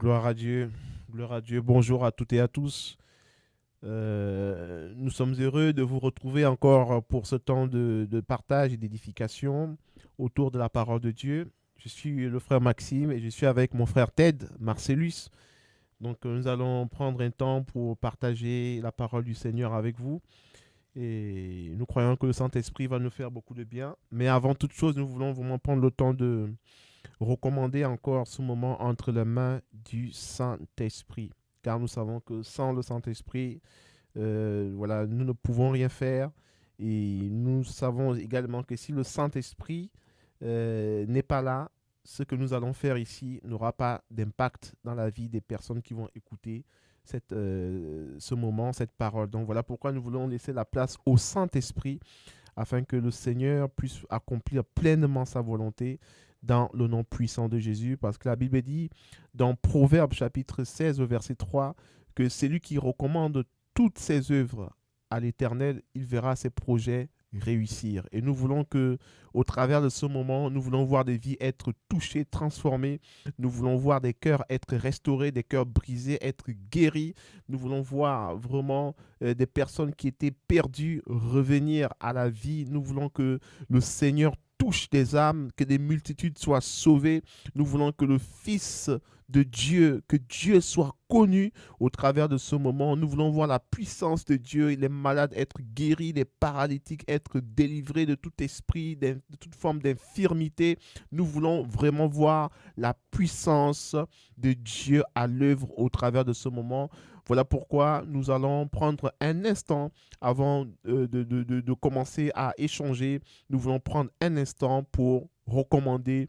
Gloire à Dieu. Gloire à Dieu. Bonjour à toutes et à tous. Nous sommes heureux de vous retrouver encore pour ce temps de partage et d'édification autour de la parole de Dieu. Je suis le frère Maxime et je suis avec mon frère Ted Marcellus. Donc nous allons prendre un temps pour partager la parole du Seigneur avec vous. Et nous croyons que le Saint-Esprit va nous faire beaucoup de bien. Mais avant toute chose, nous voulons vraiment prendre le temps de recommander encore ce moment entre les mains du Saint-Esprit. Car nous savons que sans le Saint-Esprit, voilà, nous ne pouvons rien faire. Et nous savons également que si le Saint-Esprit n'est pas là, ce que nous allons faire ici n'aura pas d'impact dans la vie des personnes qui vont écouter ce moment, cette parole. Donc voilà pourquoi nous voulons laisser la place au Saint-Esprit afin que le Seigneur puisse accomplir pleinement sa volonté dans le nom puissant de Jésus. Parce que la Bible dit dans Proverbes chapitre 16 au verset 3 que celui qui recommande toutes ses œuvres à l'Éternel, il verra ses projets réussir. Et nous voulons que, au travers de ce moment, nous voulons voir des vies être touchées, transformées. Nous voulons voir des cœurs être restaurés, des cœurs brisés, être guéris. Nous voulons voir vraiment des personnes qui étaient perdues revenir à la vie. Nous voulons que le Seigneur touche des âmes, que des multitudes soient sauvées. Nous voulons que le Fils de Dieu, que Dieu soit connu au travers de ce moment. Nous voulons voir la puissance de Dieu, les malades être guéris, les paralytiques être délivrés de tout esprit, de toute forme d'infirmité. Nous voulons vraiment voir la puissance de Dieu à l'œuvre au travers de ce moment. Voilà pourquoi nous allons prendre un instant avant de commencer à échanger. Nous voulons prendre un instant pour recommander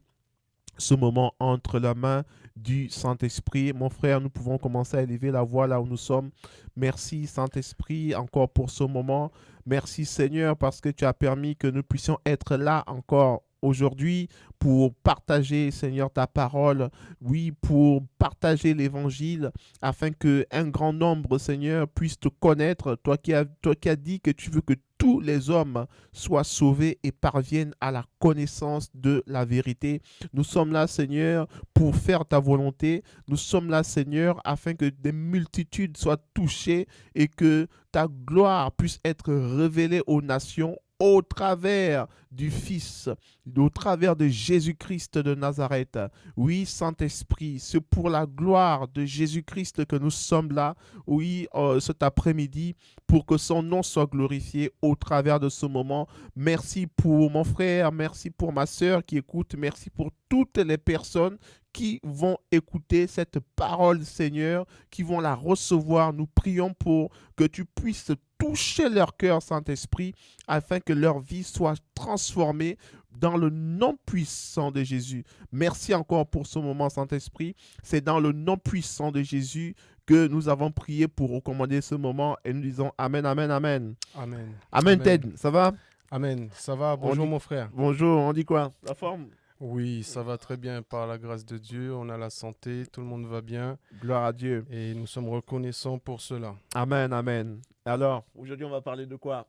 ce moment entre la main du Saint-Esprit. Mon frère, nous pouvons commencer à élever la voix là où nous sommes. Merci Saint-Esprit encore pour ce moment. Merci Seigneur parce que tu as permis que nous puissions être là encore aujourd'hui pour partager, Seigneur, ta parole, oui, pour partager l'évangile, afin que un grand nombre, Seigneur, puisse te connaître, toi qui as dit que tu veux que tous les hommes soient sauvés et parviennent à la connaissance de la vérité. Nous sommes là, Seigneur, pour faire ta volonté. Nous sommes là, Seigneur, afin que des multitudes soient touchées et que ta gloire puisse être révélée aux nations au travers du Fils, au travers de Jésus-Christ de Nazareth. Oui, Saint-Esprit, c'est pour la gloire de Jésus-Christ que nous sommes là, oui, cet après-midi, pour que son nom soit glorifié au travers de ce moment. Merci pour mon frère, merci pour ma sœur qui écoute, merci pour toutes les personnes qui vont écouter cette parole, Seigneur, qui vont la recevoir. Nous prions pour que tu puisses toucher leur cœur, Saint-Esprit, afin que leur vie soit transformée dans le nom puissant de Jésus. Merci encore pour ce moment, Saint-Esprit. C'est dans le nom puissant de Jésus que nous avons prié pour recommander ce moment et nous disons Amen, Amen, Amen. Amen. Amen, Amen. Ted, ça va? Amen. Ça va? Bonjour mon frère. Bonjour, on dit quoi? La forme? Oui, ça va très bien par la grâce de Dieu. On a la santé, tout le monde va bien Gloire à Dieu. et nous sommes reconnaissants pour cela. Amen, Amen. Alors, aujourd'hui, on va parler de quoi?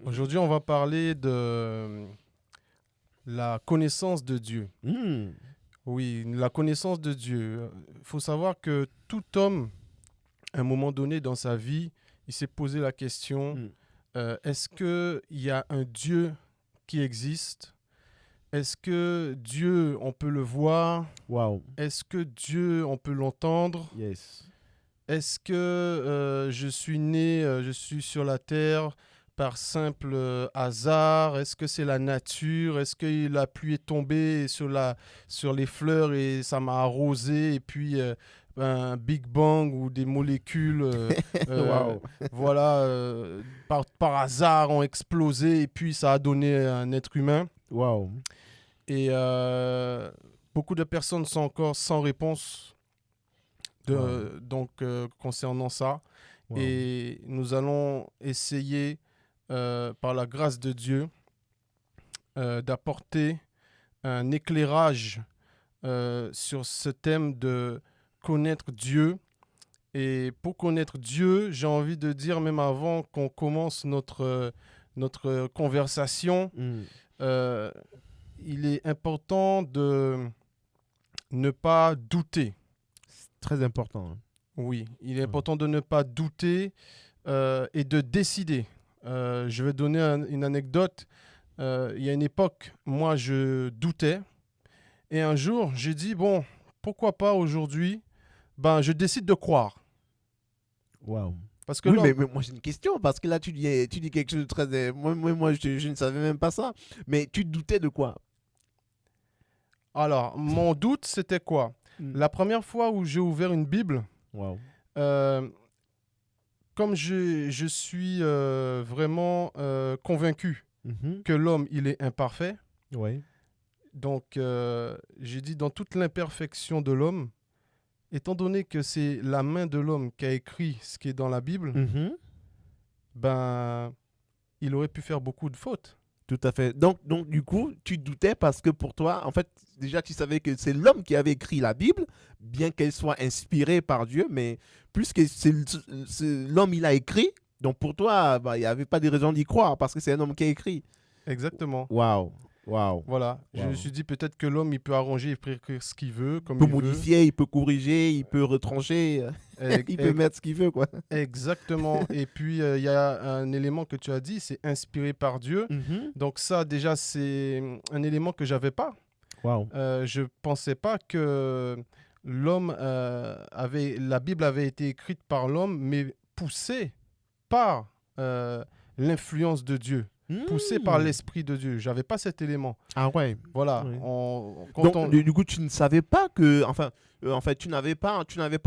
Aujourd'hui, on va parler de la connaissance de Dieu. Oui, la connaissance de Dieu. Il faut savoir que tout homme, à un moment donné dans sa vie, il s'est posé la question, est-ce qu'il y a un Dieu qui existe? Est-ce que Dieu, on peut le voir? Wow. Est-ce que Dieu, on peut l'entendre? Yes. Est-ce que je suis né, je suis sur la terre par simple hasard? Est-ce que c'est la nature? Est-ce que la pluie est tombée sur les fleurs et ça m'a arrosé? Et puis un Big Bang ou des molécules Wow. voilà, par hasard ont explosé et puis ça a donné un être humain? Wow. Et beaucoup de personnes sont encore sans réponse concernant ça. Wow. Et nous allons essayer, par la grâce de Dieu, d'apporter un éclairage sur ce thème de connaître Dieu. Et pour connaître Dieu, j'ai envie de dire, même avant qu'on commence notre conversation, il est important de ne pas douter. très important. Hein. Oui, il est important de ne pas douter et de décider. Je vais donner une anecdote. Il y a une époque, moi, je doutais. Et un jour, j'ai dit, bon, pourquoi pas aujourd'hui, ben, je décide de croire. Waouh. Parce que Oui, là, mais moi j'ai une question, parce que là tu dis quelque chose de très... Moi je ne savais même pas ça. Mais tu doutais de quoi? alors, mon doute, c'était quoi? Mm. La première fois où j'ai ouvert une Bible, Waouh. euh, comme je suis vraiment convaincu Mhm. que l'homme, il est imparfait, Ouais. donc j'ai dit dans toute l'imperfection de l'homme, étant donné que c'est la main de l'homme qui a écrit ce qui est dans la Bible, Mhm. ben, il aurait pu faire beaucoup de fautes. Tout à fait. Donc, du coup, tu doutais parce que pour toi, en fait, déjà, tu savais que c'est l'homme qui avait écrit la Bible, bien qu'elle soit inspirée par Dieu, mais puisque l'homme, il a écrit, donc pour toi, bah, il n'y avait pas de raison d'y croire parce que c'est un homme qui a écrit. Exactement. Waouh, waouh. Voilà. Je me Wow. suis dit peut-être que l'homme, il peut arranger, il peut écrire ce qu'il veut, Il comme peut il veut. modifier, il peut corriger, il peut retrancher, E- il peut e- mettre ce qu'il veut, quoi. Exactement. Et puis, il y a un élément que tu as dit, c'est inspiré par Dieu. Mhm. Donc ça, déjà, c'est un élément que j'avais pas. Waouh. Je pensais pas que l'homme la Bible avait été écrite par l'homme, mais poussée par l'influence de Dieu, poussée par Hmm. l'Esprit de Dieu. J'avais pas cet élément. Ah ouais. Voilà. Ouais. Quand Donc, on... du coup, tu ne savais pas que, enfin, en fait, tu n'avais pas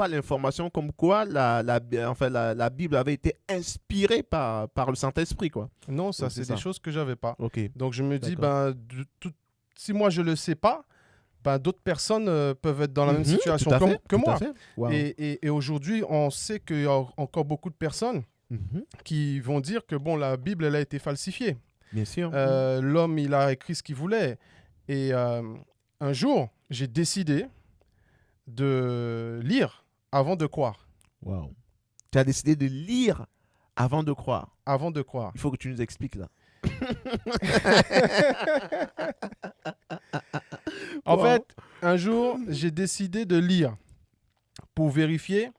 l'information comme quoi la Bible avait été inspirée par le Saint-Esprit, quoi. Non, ça, Donc, c'est c'est des ça. choses que j'avais pas. Ok. Donc je me dis, D'accord. ben, si moi je le sais pas, ben, d'autres personnes peuvent être dans la même Mhm, situation tout à fait, que tout à moi. fait. Wow. Et aujourd'hui, on sait qu'il y a encore beaucoup de personnes Mhm, qui vont dire que bon, la Bible, elle a été falsifiée. bien sûr. L'homme, il a écrit ce qu'il voulait. Et un jour, j'ai décidé de lire avant de croire. Wow. Tu as décidé de lire avant de croire. Avant de croire. Il faut que tu nous expliques là. En Wow. fait, un jour, j'ai décidé de lire pour vérifier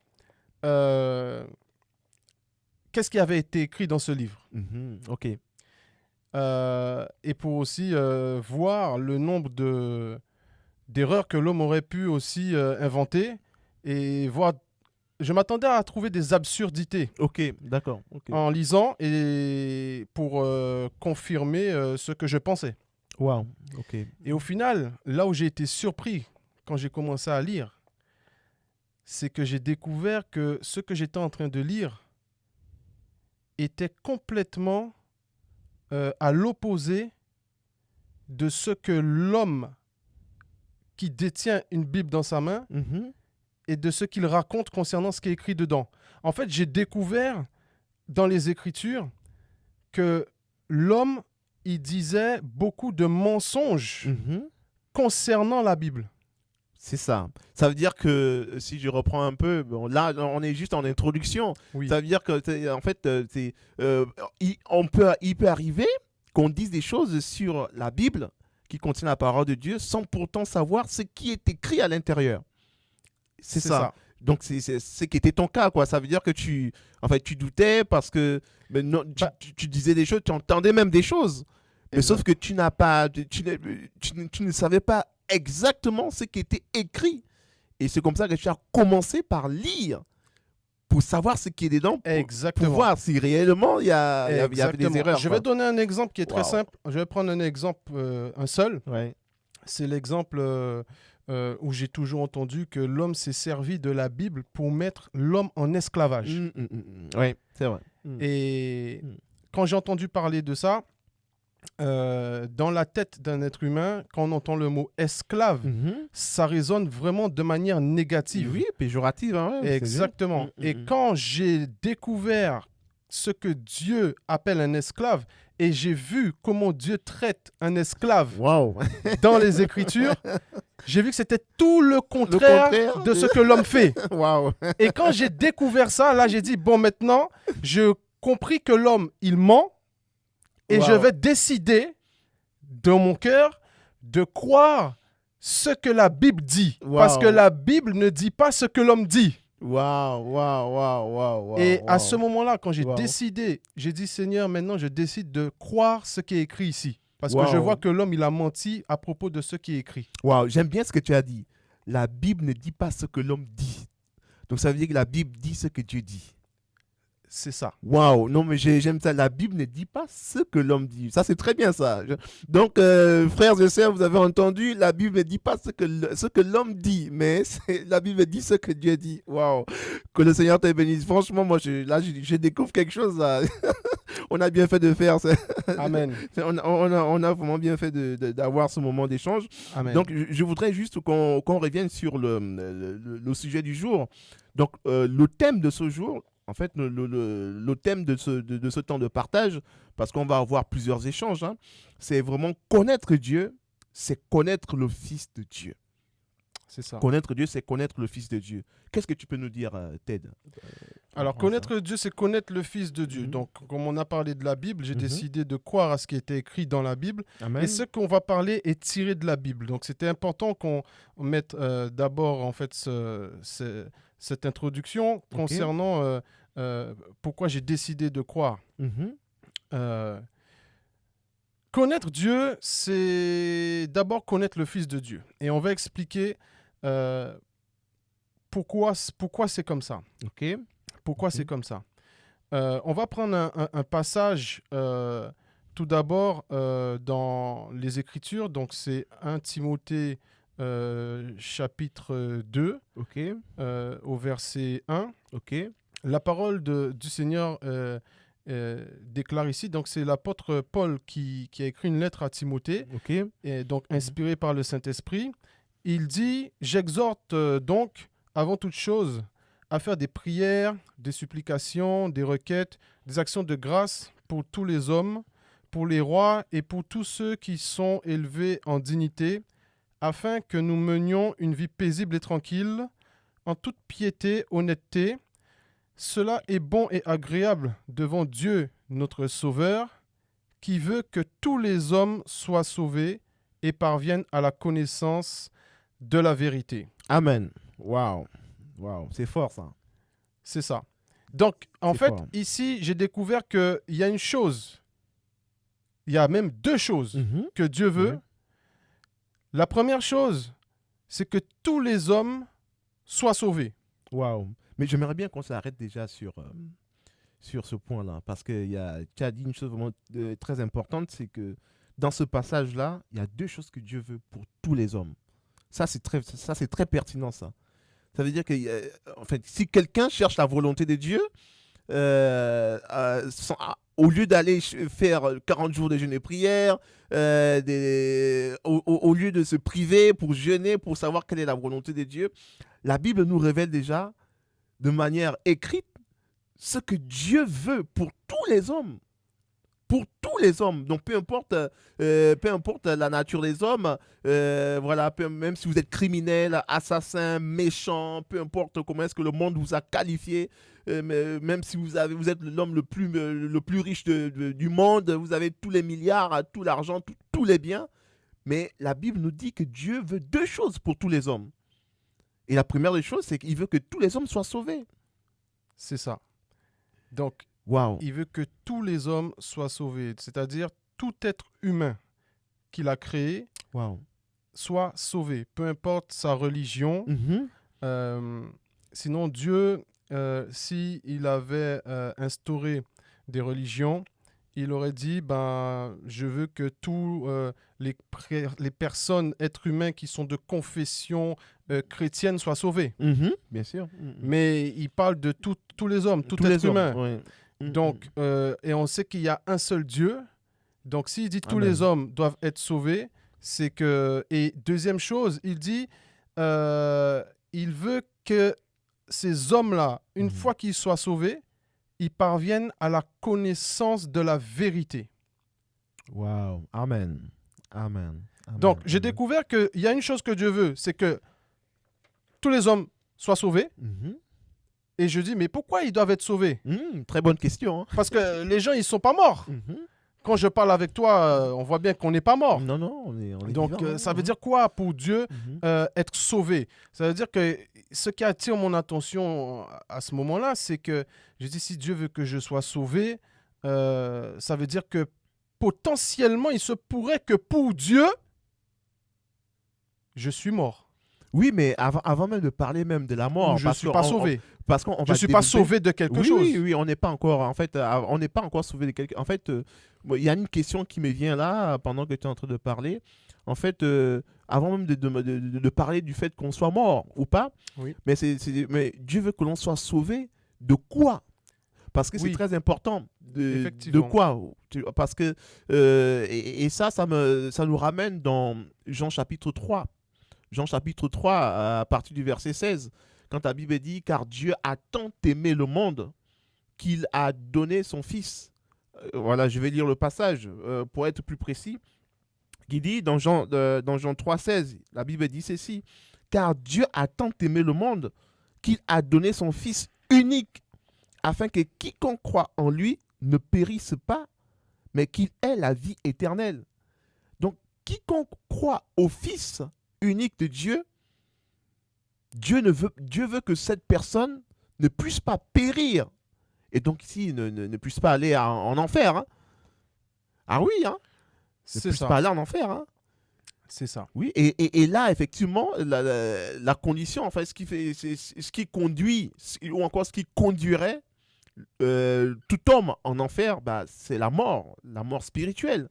qu'est-ce qui avait été écrit dans ce livre. Mhm, ok. Et pour aussi voir le nombre d'erreurs que l'homme aurait pu aussi inventer et voir. Je m'attendais à trouver des absurdités Ok, d'accord. Ok. en lisant et pour confirmer ce que je pensais. Wow. Ok. Et au final, là où j'ai été surpris quand j'ai commencé à lire, c'est que j'ai découvert que ce que j'étais en train de lire était complètement à l'opposé de ce que l'homme qui détient une Bible dans sa main Mhm. et de ce qu'il raconte concernant ce qui est écrit dedans. En fait, j'ai découvert dans les Écritures que l'homme, il disait beaucoup de mensonges Mhm. concernant la Bible. C'est ça. Ça veut dire que, si je reprends un peu, bon, là, on est juste en introduction. Oui, Ça veut dire que, en fait, il peut arriver qu'on dise des choses sur la Bible qui contient la parole de Dieu sans pourtant savoir ce qui est écrit à l'intérieur. C'est ça. Donc, c'est ce qui était ton cas, quoi. Ça veut dire que en fait, tu doutais parce que mais non, tu disais des choses, tu entendais même des choses. Mais Exact. sauf que tu ne savais pas exactement ce qui était écrit. Et c'est comme ça que tu as commencé par lire pour savoir ce qui est dedans, pour Exactement. voir si réellement il y avait des Exactement. erreurs. Je quoi. vais donner un exemple qui est très Wow. simple. Je vais prendre un exemple, un seul. Ouais. C'est l'exemple où j'ai toujours entendu que l'homme s'est servi de la Bible pour mettre l'homme en esclavage. Ouais, c'est vrai. Et Mm. quand j'ai entendu parler de ça, dans la tête d'un être humain, quand on entend le mot esclave, Mhm. ça résonne vraiment de manière négative. Oui, péjorative. Hein, ouais, Exactement. c'est sûr. Et quand j'ai découvert ce que Dieu appelle un esclave, et j'ai vu comment Dieu traite un esclave Waouh. dans les Écritures, j'ai vu que c'était tout le contraire de ce que l'homme fait. Waouh. Et quand j'ai découvert ça, là, j'ai dit, bon, maintenant, j'ai compris que l'homme, il ment, et Wow. je vais décider dans mon cœur de croire ce que la Bible dit. Wow. Parce que la Bible ne dit pas ce que l'homme dit. Et à ce moment-là, quand j'ai décidé, j'ai dit, Seigneur, maintenant je décide de croire ce qui est écrit ici. Parce que je vois que l'homme, il a menti à propos de ce qui est écrit. Wow, j'aime bien ce que tu as dit. La Bible ne dit pas ce que l'homme dit. Donc ça veut dire que la Bible dit ce que Dieu dit. C'est ça. Waouh, non mais j'aime ça. La Bible ne dit pas ce que l'homme dit. Ça c'est très bien ça. Donc frères et sœurs, vous avez entendu, la Bible ne dit pas ce que l'homme dit, mais la Bible dit ce que Dieu dit. Waouh, que le Seigneur te bénisse. Franchement, moi je découvre quelque chose là. On a bien fait de faire ça. Amen. On a vraiment bien fait d'avoir ce moment d'échange. Amen. Donc je voudrais juste qu'on revienne sur le sujet du jour. Donc le thème de ce jour. En fait, le thème de ce temps de partage, parce qu'on va avoir plusieurs échanges, hein, c'est vraiment connaître Dieu, c'est connaître le Fils de Dieu. C'est ça. Connaître Dieu, c'est connaître le Fils de Dieu. Qu'est-ce que tu peux nous dire, Ted? Alors, connaître Dieu, c'est connaître le Fils de Dieu. Donc, comme on a parlé de la Bible, j'ai décidé de croire à ce qui était écrit dans la Bible. Amen. Et ce qu'on va parler est tiré de la Bible. Donc, c'était important qu'on mette d'abord, en fait, cette introduction concernant pourquoi j'ai décidé de croire. Connaître Dieu, c'est d'abord connaître le Fils de Dieu. Et on va expliquer pourquoi c'est comme ça. Pourquoi c'est comme ça. On va prendre un passage tout d'abord dans les Écritures. Donc, c'est 1 Timothée chapitre 2 au verset 1. La parole du Seigneur déclare ici, donc c'est l'apôtre Paul qui a écrit une lettre à Timothée, et donc inspiré par le Saint-Esprit. Il dit « J'exhorte donc, avant toute chose, à faire des prières, des supplications, des requêtes, des actions de grâce pour tous les hommes, pour les rois et pour tous ceux qui sont élevés en dignité, afin que nous menions une vie paisible et tranquille, en toute piété, honnêteté. Cela est bon et agréable devant Dieu, notre Sauveur, qui veut que tous les hommes soient sauvés et parviennent à la connaissance de la vérité. » Amen. Waouh. Waouh, c'est fort ça. C'est ça. Donc, en fait, ici, j'ai découvert qu'il y a une chose, il y a même deux choses que Dieu veut. La première chose, c'est que tous les hommes soient sauvés. Waouh. Mais j'aimerais bien qu'on s'arrête déjà sur ce point-là, parce que tu as dit une chose vraiment très importante, c'est que dans ce passage-là, il y a deux choses que Dieu veut pour tous les hommes. Ça, c'est très pertinent, ça. Ça veut dire que en fait, si quelqu'un cherche la volonté de Dieu, au lieu d'aller faire 40 jours de jeûne et prière, au lieu de se priver pour jeûner, pour savoir quelle est la volonté de Dieu, la Bible nous révèle déjà de manière écrite ce que Dieu veut pour tous les hommes. Pour tous les hommes. Donc, peu importe la nature des hommes, voilà, même si vous êtes criminel, assassin, méchant, peu importe comment est-ce que le monde vous a qualifié, même si vous êtes l'homme le plus riche du monde, vous avez tous les milliards, tout l'argent, tous les biens. Mais la Bible nous dit que Dieu veut deux choses pour tous les hommes. Et la première des choses, c'est qu'il veut que tous les hommes soient sauvés. C'est ça. Donc, il veut que tous les hommes soient sauvés. C'est-à-dire, tout être humain qu'il a créé soit sauvé. Peu importe sa religion. Sinon, Dieu, s'il avait instauré des religions, il aurait dit, je veux que tous les personnes, êtres humains qui sont de confession chrétienne soient sauvés. Bien sûr. Mais il parle de tous les hommes, tout être humain. Donc, et on sait qu'il y a un seul Dieu. Donc, s'il dit tous les hommes doivent être sauvés, c'est que... Et deuxième chose, il dit, il veut que ces hommes-là, une fois qu'ils soient sauvés, ils parviennent à la connaissance de la vérité. Waouh. Amen. Amen. Donc, j'ai découvert qu'il y a une chose que Dieu veut, c'est que tous les hommes soient sauvés. Et je dis, mais pourquoi ils doivent être sauvés? Très bonne question. Hein. Parce que les gens, ils ne sont pas morts. quand je parle avec toi, on voit bien qu'on n'est pas mort. Non, non, on est Donc, vivant, ça veut dire quoi pour Dieu être sauvé? Ça veut dire que ce qui attire mon attention à ce moment-là, c'est que je dis, si Dieu veut que je sois sauvé, ça veut dire que potentiellement, il se pourrait que pour Dieu, je suis mort. Oui, mais avant même de parler même de la mort, Je ne suis pas sauvé. Parce qu'on Je ne suis pas sauvé de quelque chose. Oui, on n'est pas encore, en fait, on n'est pas encore sauvé de quelque. En fait, il y a une question qui me vient là pendant que tu es en train de parler. En fait, avant même de parler du fait qu'on soit mort ou pas, Oui. mais Dieu veut que l'on soit sauvé de quoi? Parce que c'est Oui. très important. De Effectivement. quoi? Parce que, et ça nous ramène dans Jean chapitre 3. Jean chapitre 3, à partir du verset 16, quand la Bible dit « Car Dieu a tant aimé le monde qu'il a donné son Fils ». Voilà, je vais lire le passage pour être plus précis. Qui dit dans Jean 3, 16, la Bible dit ceci « Car Dieu a tant aimé le monde qu'il a donné son Fils unique, afin que quiconque croit en lui ne périsse pas, mais qu'il ait la vie éternelle. » Donc, quiconque croit au Fils unique de Dieu, Dieu veut que cette personne ne puisse pas périr. Et donc ici, ne puisse pas aller en enfer. Hein. Ah oui, hein. Ne puisse pas aller en enfer. Hein. C'est ça. Oui, et là, effectivement, la condition, enfin, ce qui conduit, ou encore ce qui conduirait tout homme en enfer, bah, c'est la mort spirituelle.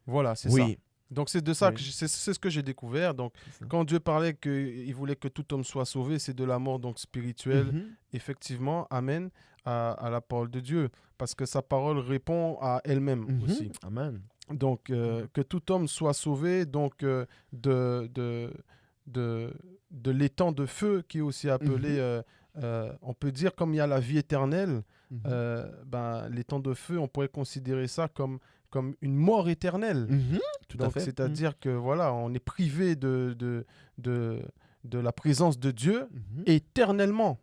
Voilà, c'est ça. Donc c'est de ça que c'est ce que j'ai découvert. Donc quand Dieu parlait qu'il voulait que tout homme soit sauvé, c'est de la mort donc spirituelle. Effectivement, amen à la parole de Dieu, parce que sa parole répond à elle-même aussi. Amen. Donc que tout homme soit sauvé donc de l'étang de feu qui est aussi appelé, on peut dire comme il y a la vie éternelle, l'étang de feu, on pourrait considérer ça comme une mort éternelle. Tout à fait. C'est-à-dire que voilà, on est privé de la présence de Dieu éternellement.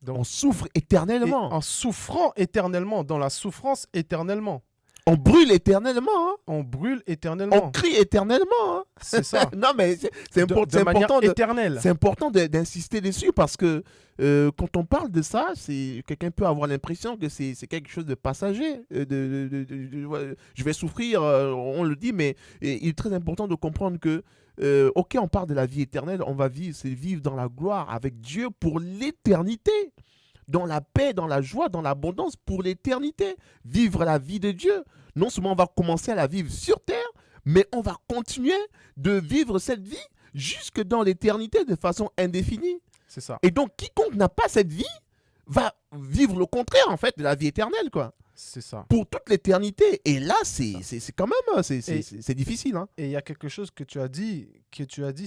Donc, on souffre éternellement. En souffrant éternellement, dans la souffrance éternellement. On brûle éternellement. Hein. On brûle éternellement. On crie éternellement. Hein. C'est ça. Non, mais c'est important éternelle. C'est important d'insister dessus parce que quand on parle de ça, quelqu'un peut avoir l'impression que c'est quelque chose de passager. Je vais souffrir, on le dit, mais il est très important de comprendre que, ok, on parle de la vie éternelle, on va vivre dans la gloire avec Dieu pour l'éternité. Dans la paix, dans la joie, dans l'abondance pour l'éternité. Vivre la vie de Dieu. Non seulement on va commencer à la vivre sur terre, mais on va continuer de vivre cette vie jusque dans l'éternité de façon indéfinie. C'est ça. Et donc, quiconque n'a pas cette vie va vivre le contraire, en fait, de la vie éternelle, quoi. C'est ça. Pour toute l'éternité. Et là, c'est quand même, c'est difficile. Hein. Et il y a quelque chose que tu as dit,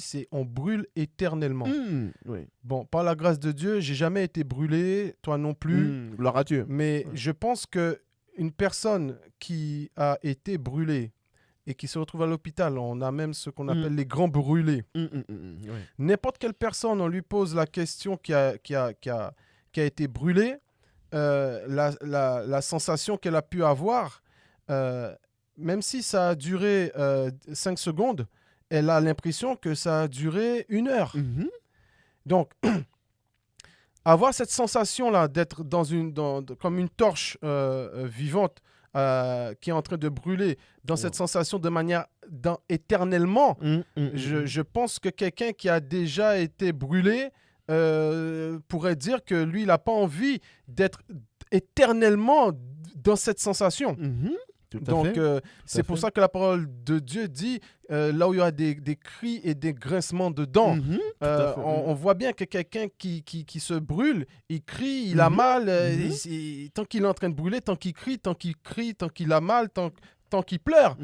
c'est on brûle éternellement. Oui. Bon, par la grâce de Dieu, j'ai jamais été brûlé, toi non plus. Gloire à Dieu. Mais je pense que une personne qui a été brûlée et qui se retrouve à l'hôpital, on a même ce qu'on appelle les grands brûlés. N'importe quelle personne, on lui pose la question qui a été brûlée, la sensation qu'elle a pu avoir, même si ça a duré 5 secondes, elle a l'impression que ça a duré 1 heure. Donc, avoir cette sensation-là d'être comme une torche vivante qui est en train de brûler, dans cette sensation de manière éternellement, je pense que quelqu'un qui a déjà été brûlé pourrait dire que lui, il n'a pas envie d'être éternellement dans cette sensation. Donc, c'est pour ça que la parole de Dieu dit, là où il y aura des cris et des grincements de dents, on voit bien que quelqu'un qui se brûle, il crie, il a mal, tant qu'il est en train de brûler, tant qu'il crie, tant qu'il a mal, tant qu'il pleure.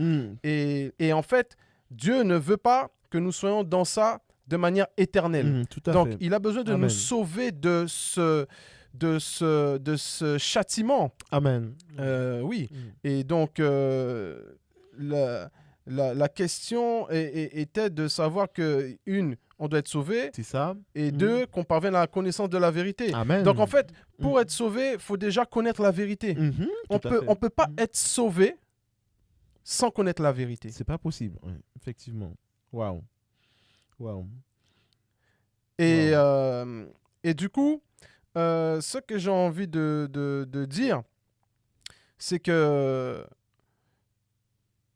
Et en fait, Dieu ne veut pas que nous soyons dans ça de manière éternelle. Donc, il a besoin de nous sauver de ce châtiment. Amen. Oui. Et donc, la question était de savoir que, on doit être sauvé. C'est ça. Et 2, qu'on parvienne à la connaissance de la vérité. Amen. Donc, en fait, pour être sauvé, il faut déjà connaître la vérité. On peut pas être sauvé sans connaître la vérité. C'est pas possible, ouais, effectivement. Waouh. Waouh. Et du coup, ce que j'ai envie de dire, c'est que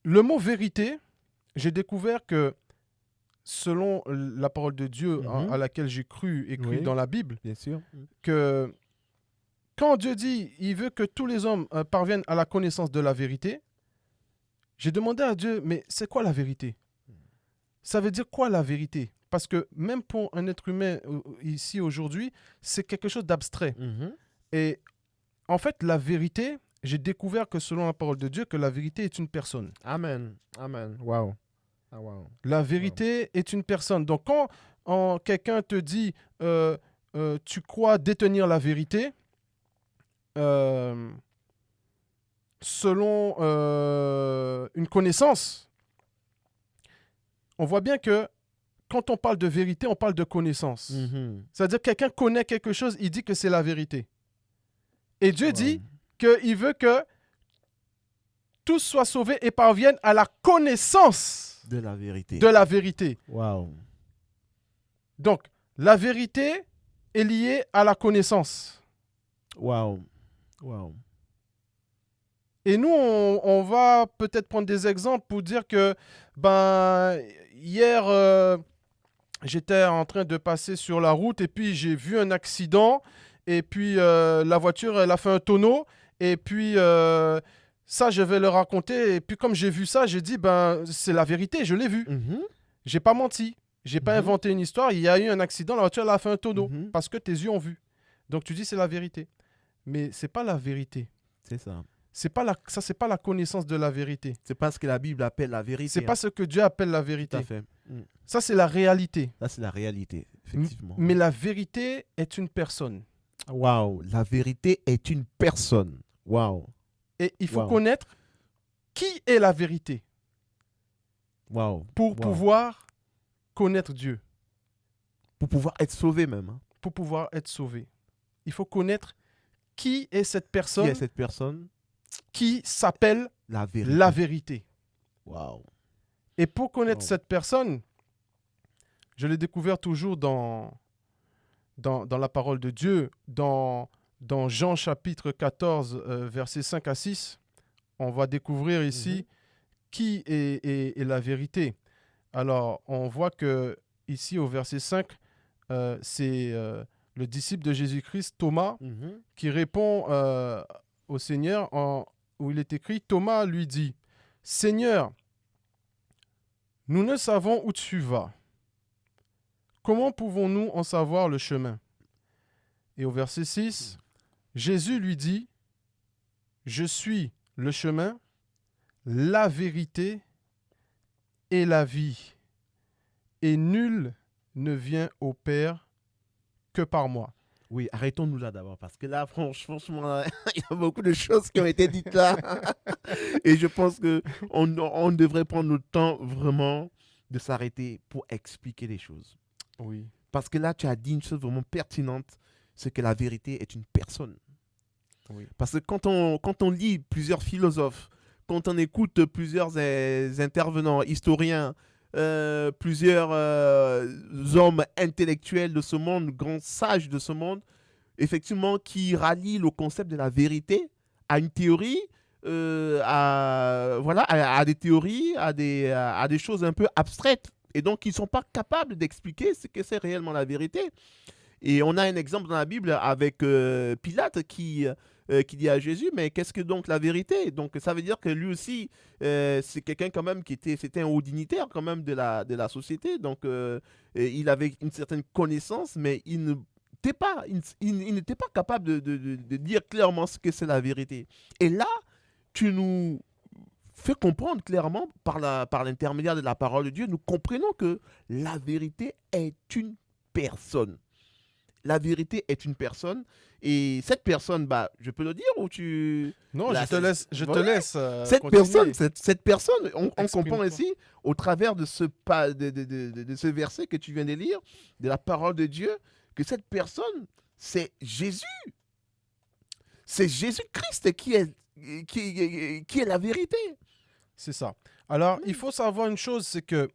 le mot vérité, j'ai découvert que selon la parole de Dieu à laquelle j'ai cru et cru dans la Bible, bien sûr, que quand Dieu dit il veut que tous les hommes parviennent à la connaissance de la vérité, j'ai demandé à Dieu, mais c'est quoi la vérité? Ça veut dire quoi la vérité? Parce que même pour un être humain ici aujourd'hui, c'est quelque chose d'abstrait. Et en fait, la vérité, j'ai découvert que selon la parole de Dieu, que la vérité est une personne. Amen. Amen. Wow. Ah, wow. La vérité est une personne. Donc quand quelqu'un te dit tu crois détenir la vérité, selon une connaissance, on voit bien que quand on parle de vérité, on parle de connaissance. C'est-à-dire que quelqu'un connaît quelque chose, il dit que c'est la vérité. Et Dieu dit qu'il veut que tous soient sauvés et parviennent à la connaissance de la vérité. De la vérité. Wow. Donc, la vérité est liée à la connaissance. Wow. Wow. Et nous, on va peut-être prendre des exemples pour dire que, hier, j'étais en train de passer sur la route et puis j'ai vu un accident et puis la voiture, elle a fait un tonneau et puis ça, je vais le raconter. Et puis comme j'ai vu ça, j'ai dit, c'est la vérité, je l'ai vu. J'ai pas menti, j'ai pas inventé une histoire. Il y a eu un accident, la voiture, elle a fait un tonneau parce que tes yeux ont vu. Donc tu dis, c'est la vérité. Mais c'est pas la vérité. C'est ça. C'est pas la connaissance de la vérité. C'est pas ce que la Bible appelle la vérité. C'est pas ce que Dieu appelle la vérité. Tout à fait. Ça, c'est la réalité. Ça, c'est la réalité, effectivement. Mais la vérité est une personne. Waouh, la vérité est une personne. Waouh. Et il faut connaître qui est la vérité. Waouh. Pour pouvoir connaître Dieu. Pour pouvoir être sauvé même. Hein. Pour pouvoir être sauvé. Il faut connaître qui est cette personne. Qui est cette personne qui s'appelle la vérité. La vérité. Wow. Et pour connaître cette personne, je l'ai découvert toujours dans la parole de Dieu, dans Jean chapitre 14, versets 5 à 6. On va découvrir ici qui est la vérité. Alors, on voit que ici au verset 5, c'est le disciple de Jésus-Christ, Thomas, qui répond au Seigneur où il est écrit, Thomas lui dit, « Seigneur, nous ne savons où tu vas. Comment pouvons-nous en savoir le chemin ?» Et au verset 6, Jésus lui dit, « Je suis le chemin, la vérité et la vie, et nul ne vient au Père que par moi. » Oui, arrêtons-nous là d'abord, parce que là, franchement, il y a beaucoup de choses qui ont été dites là. Et je pense qu'on devrait prendre le temps vraiment de s'arrêter pour expliquer les choses. Oui. Parce que là, tu as dit une chose vraiment pertinente, c'est que la vérité est une personne. Oui. Parce que quand on lit plusieurs philosophes, quand on écoute plusieurs intervenants, historiens, plusieurs hommes intellectuels de ce monde, grands sages de ce monde, effectivement, qui rallient le concept de la vérité à une théorie, à des théories, à des choses un peu abstraites. Et donc, ils ne sont pas capables d'expliquer ce que c'est réellement la vérité. Et on a un exemple dans la Bible avec Pilate qui dit à Jésus, mais qu'est-ce que donc la vérité? Donc ça veut dire que lui aussi, c'est quelqu'un quand même c'était un haut dignitaire quand même de la société. Donc il avait une certaine connaissance, mais il n'était pas capable de dire clairement ce que c'est la vérité. Et là, tu nous fais comprendre clairement par l'intermédiaire de la parole de Dieu, nous comprenons que la vérité est une personne. La vérité est une personne. Et cette personne, je peux le dire ou tu... Non, je te laisse cette personne, on comprend ici, au travers de ce verset que tu viens de lire, de la parole de Dieu, que cette personne, c'est Jésus. C'est Jésus-Christ qui est la vérité. C'est ça. Alors, il faut savoir une chose, c'est que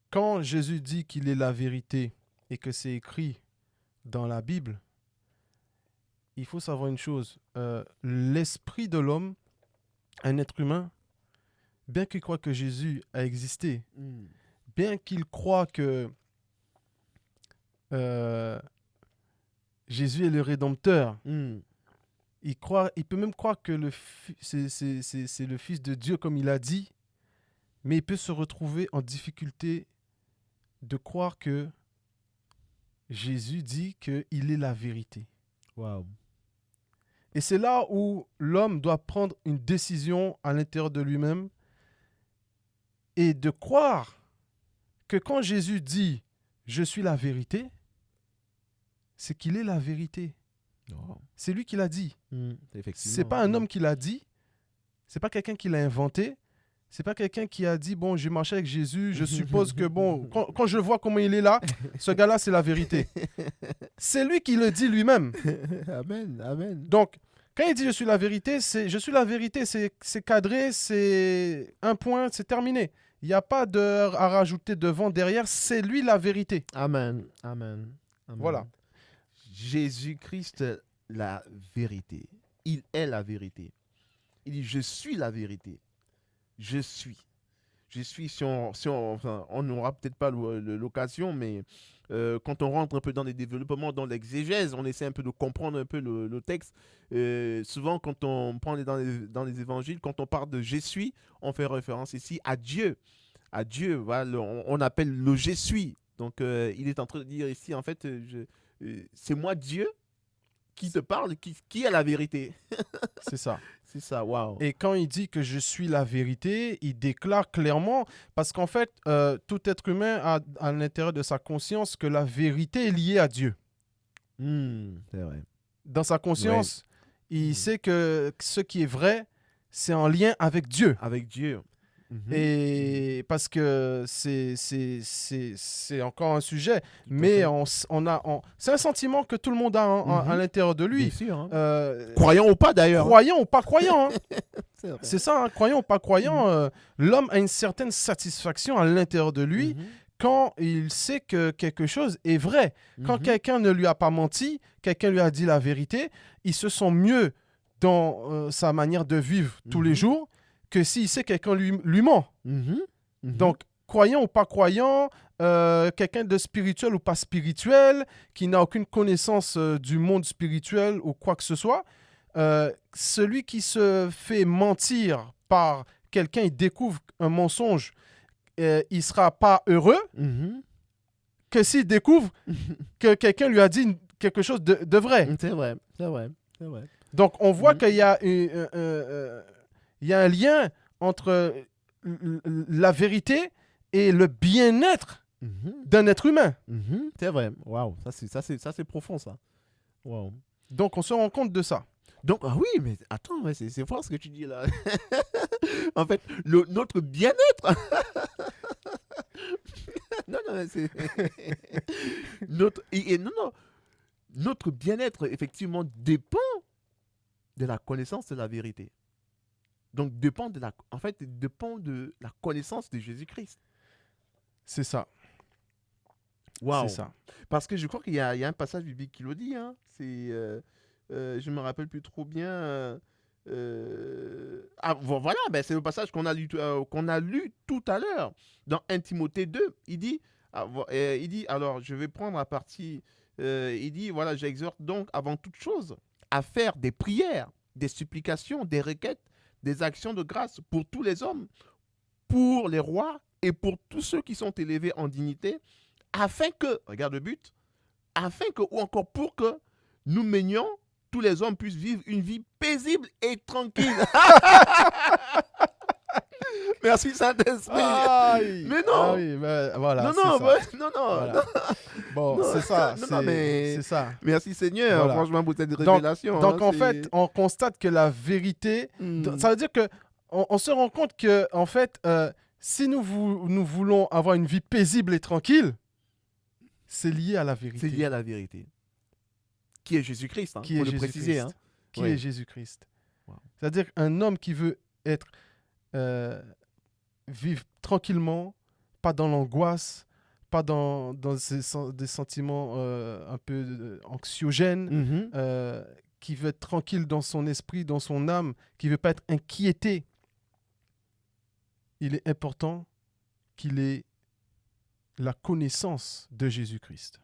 quand Jésus dit qu'il est la vérité et que c'est écrit dans la Bible, il faut savoir une chose. L'esprit de l'homme, un être humain, bien qu'il croit que Jésus a existé, bien qu'il croit que Jésus est le Rédempteur, il peut même croire que c'est le Fils de Dieu, comme il a dit, mais il peut se retrouver en difficulté de croire que Jésus dit qu'il est la vérité. Wow. Et c'est là où l'homme doit prendre une décision à l'intérieur de lui-même et de croire que quand Jésus dit « Je suis la vérité », c'est qu'il est la vérité. Oh. C'est lui qui l'a dit. Effectivement. C'est pas un homme qui l'a dit. C'est pas quelqu'un qui l'a inventé. C'est pas quelqu'un qui a dit, bon, j'ai marché avec Jésus, je suppose que, bon, quand je vois comment il est là, ce gars-là, c'est la vérité. C'est lui qui le dit lui-même. Amen, amen. Donc, quand il dit je suis la vérité, c'est cadré, c'est un point, c'est terminé. Il n'y a pas à rajouter devant, derrière, c'est lui la vérité. Amen, amen, amen. Voilà. Jésus-Christ, la vérité. Il est la vérité. Il dit, je suis la vérité. Je suis. Je suis, on n'aura peut-être pas l'occasion, mais quand on rentre un peu dans les développements, dans l'exégèse, on essaie un peu de comprendre un peu le texte. Souvent, quand on prend dans les évangiles, quand on parle de « je suis », on fait référence ici à Dieu. À Dieu, voilà, on appelle le « je suis ». Donc, il est en train de dire ici, en fait, c'est moi Dieu qui te parle, qui est la vérité. C'est ça. C'est ça, waouh. Et quand il dit que je suis la vérité, il déclare clairement, parce qu'en fait, tout être humain a à l'intérieur de sa conscience que la vérité est liée à Dieu. C'est vrai. Dans sa conscience, il sait que ce qui est vrai, c'est en lien avec Dieu. Avec Dieu. Et parce que c'est encore un sujet, mais c'est un sentiment que tout le monde a à l'intérieur de lui. Bien sûr, hein. Croyant ou pas d'ailleurs. Croyant ou pas croyant. Hein. C'est ça, hein, croyant ou pas croyant, l'homme a une certaine satisfaction à l'intérieur de lui quand il sait que quelque chose est vrai. Quand quelqu'un ne lui a pas menti, quelqu'un lui a dit la vérité, il se sent mieux dans sa manière de vivre tous les jours que s'il sait que quelqu'un lui ment. Donc, croyant ou pas croyant, quelqu'un de spirituel ou pas spirituel, qui n'a aucune connaissance du monde spirituel ou quoi que ce soit, celui qui se fait mentir par quelqu'un, il découvre un mensonge, il ne sera pas heureux que s'il découvre que quelqu'un lui a dit quelque chose de vrai. C'est vrai, c'est vrai, c'est vrai. Donc, on voit qu'il y a il y a un lien entre la vérité et le bien-être d'un être humain. C'est vrai. Waouh, ça c'est profond ça. Wow. Donc on se rend compte de ça. Donc oui, mais attends, c'est fort ce que tu dis là. En fait, notre bien-être. non, c'est notre bien-être effectivement dépend de la connaissance de la vérité. Donc, dépend de la connaissance de Jésus-Christ. C'est ça. Wow. C'est ça. Parce que je crois qu'il y a un passage biblique qui le dit. Hein. Je ne me rappelle plus trop bien. Voilà, c'est le passage qu'on a lu tout à l'heure. Dans 1 Timothée 2, il dit, alors je vais prendre à partie, il dit, voilà, j'exhorte donc avant toute chose à faire des prières, des supplications, des requêtes, des actions de grâce pour tous les hommes, pour les rois et pour tous ceux qui sont élevés en dignité, afin que, regarde le but, ou encore pour que nous menions, tous les hommes puissent vivre une vie paisible et tranquille. Merci Saint-Esprit. Mais non. Ah oui, voilà. Non. Voilà. Bon, c'est ça. C'est ça. Merci Seigneur, voilà. Franchement, pour cette révélation. Donc en fait, on constate que la vérité, ça veut dire que on se rend compte que en fait, si nous voulons avoir une vie paisible et tranquille, c'est lié à la vérité. C'est lié à la vérité. Qui est Jésus-Christ, hein, pour le préciser. Hein. Qui est Jésus-Christ. Wow. C'est-à-dire qu'un homme qui veut vivre tranquillement, pas dans l'angoisse, pas dans des sentiments un peu anxiogènes, qui veut être tranquille dans son esprit, dans son âme, qui ne veut pas être inquiété. Il est important qu'il ait la connaissance de Jésus-Christ.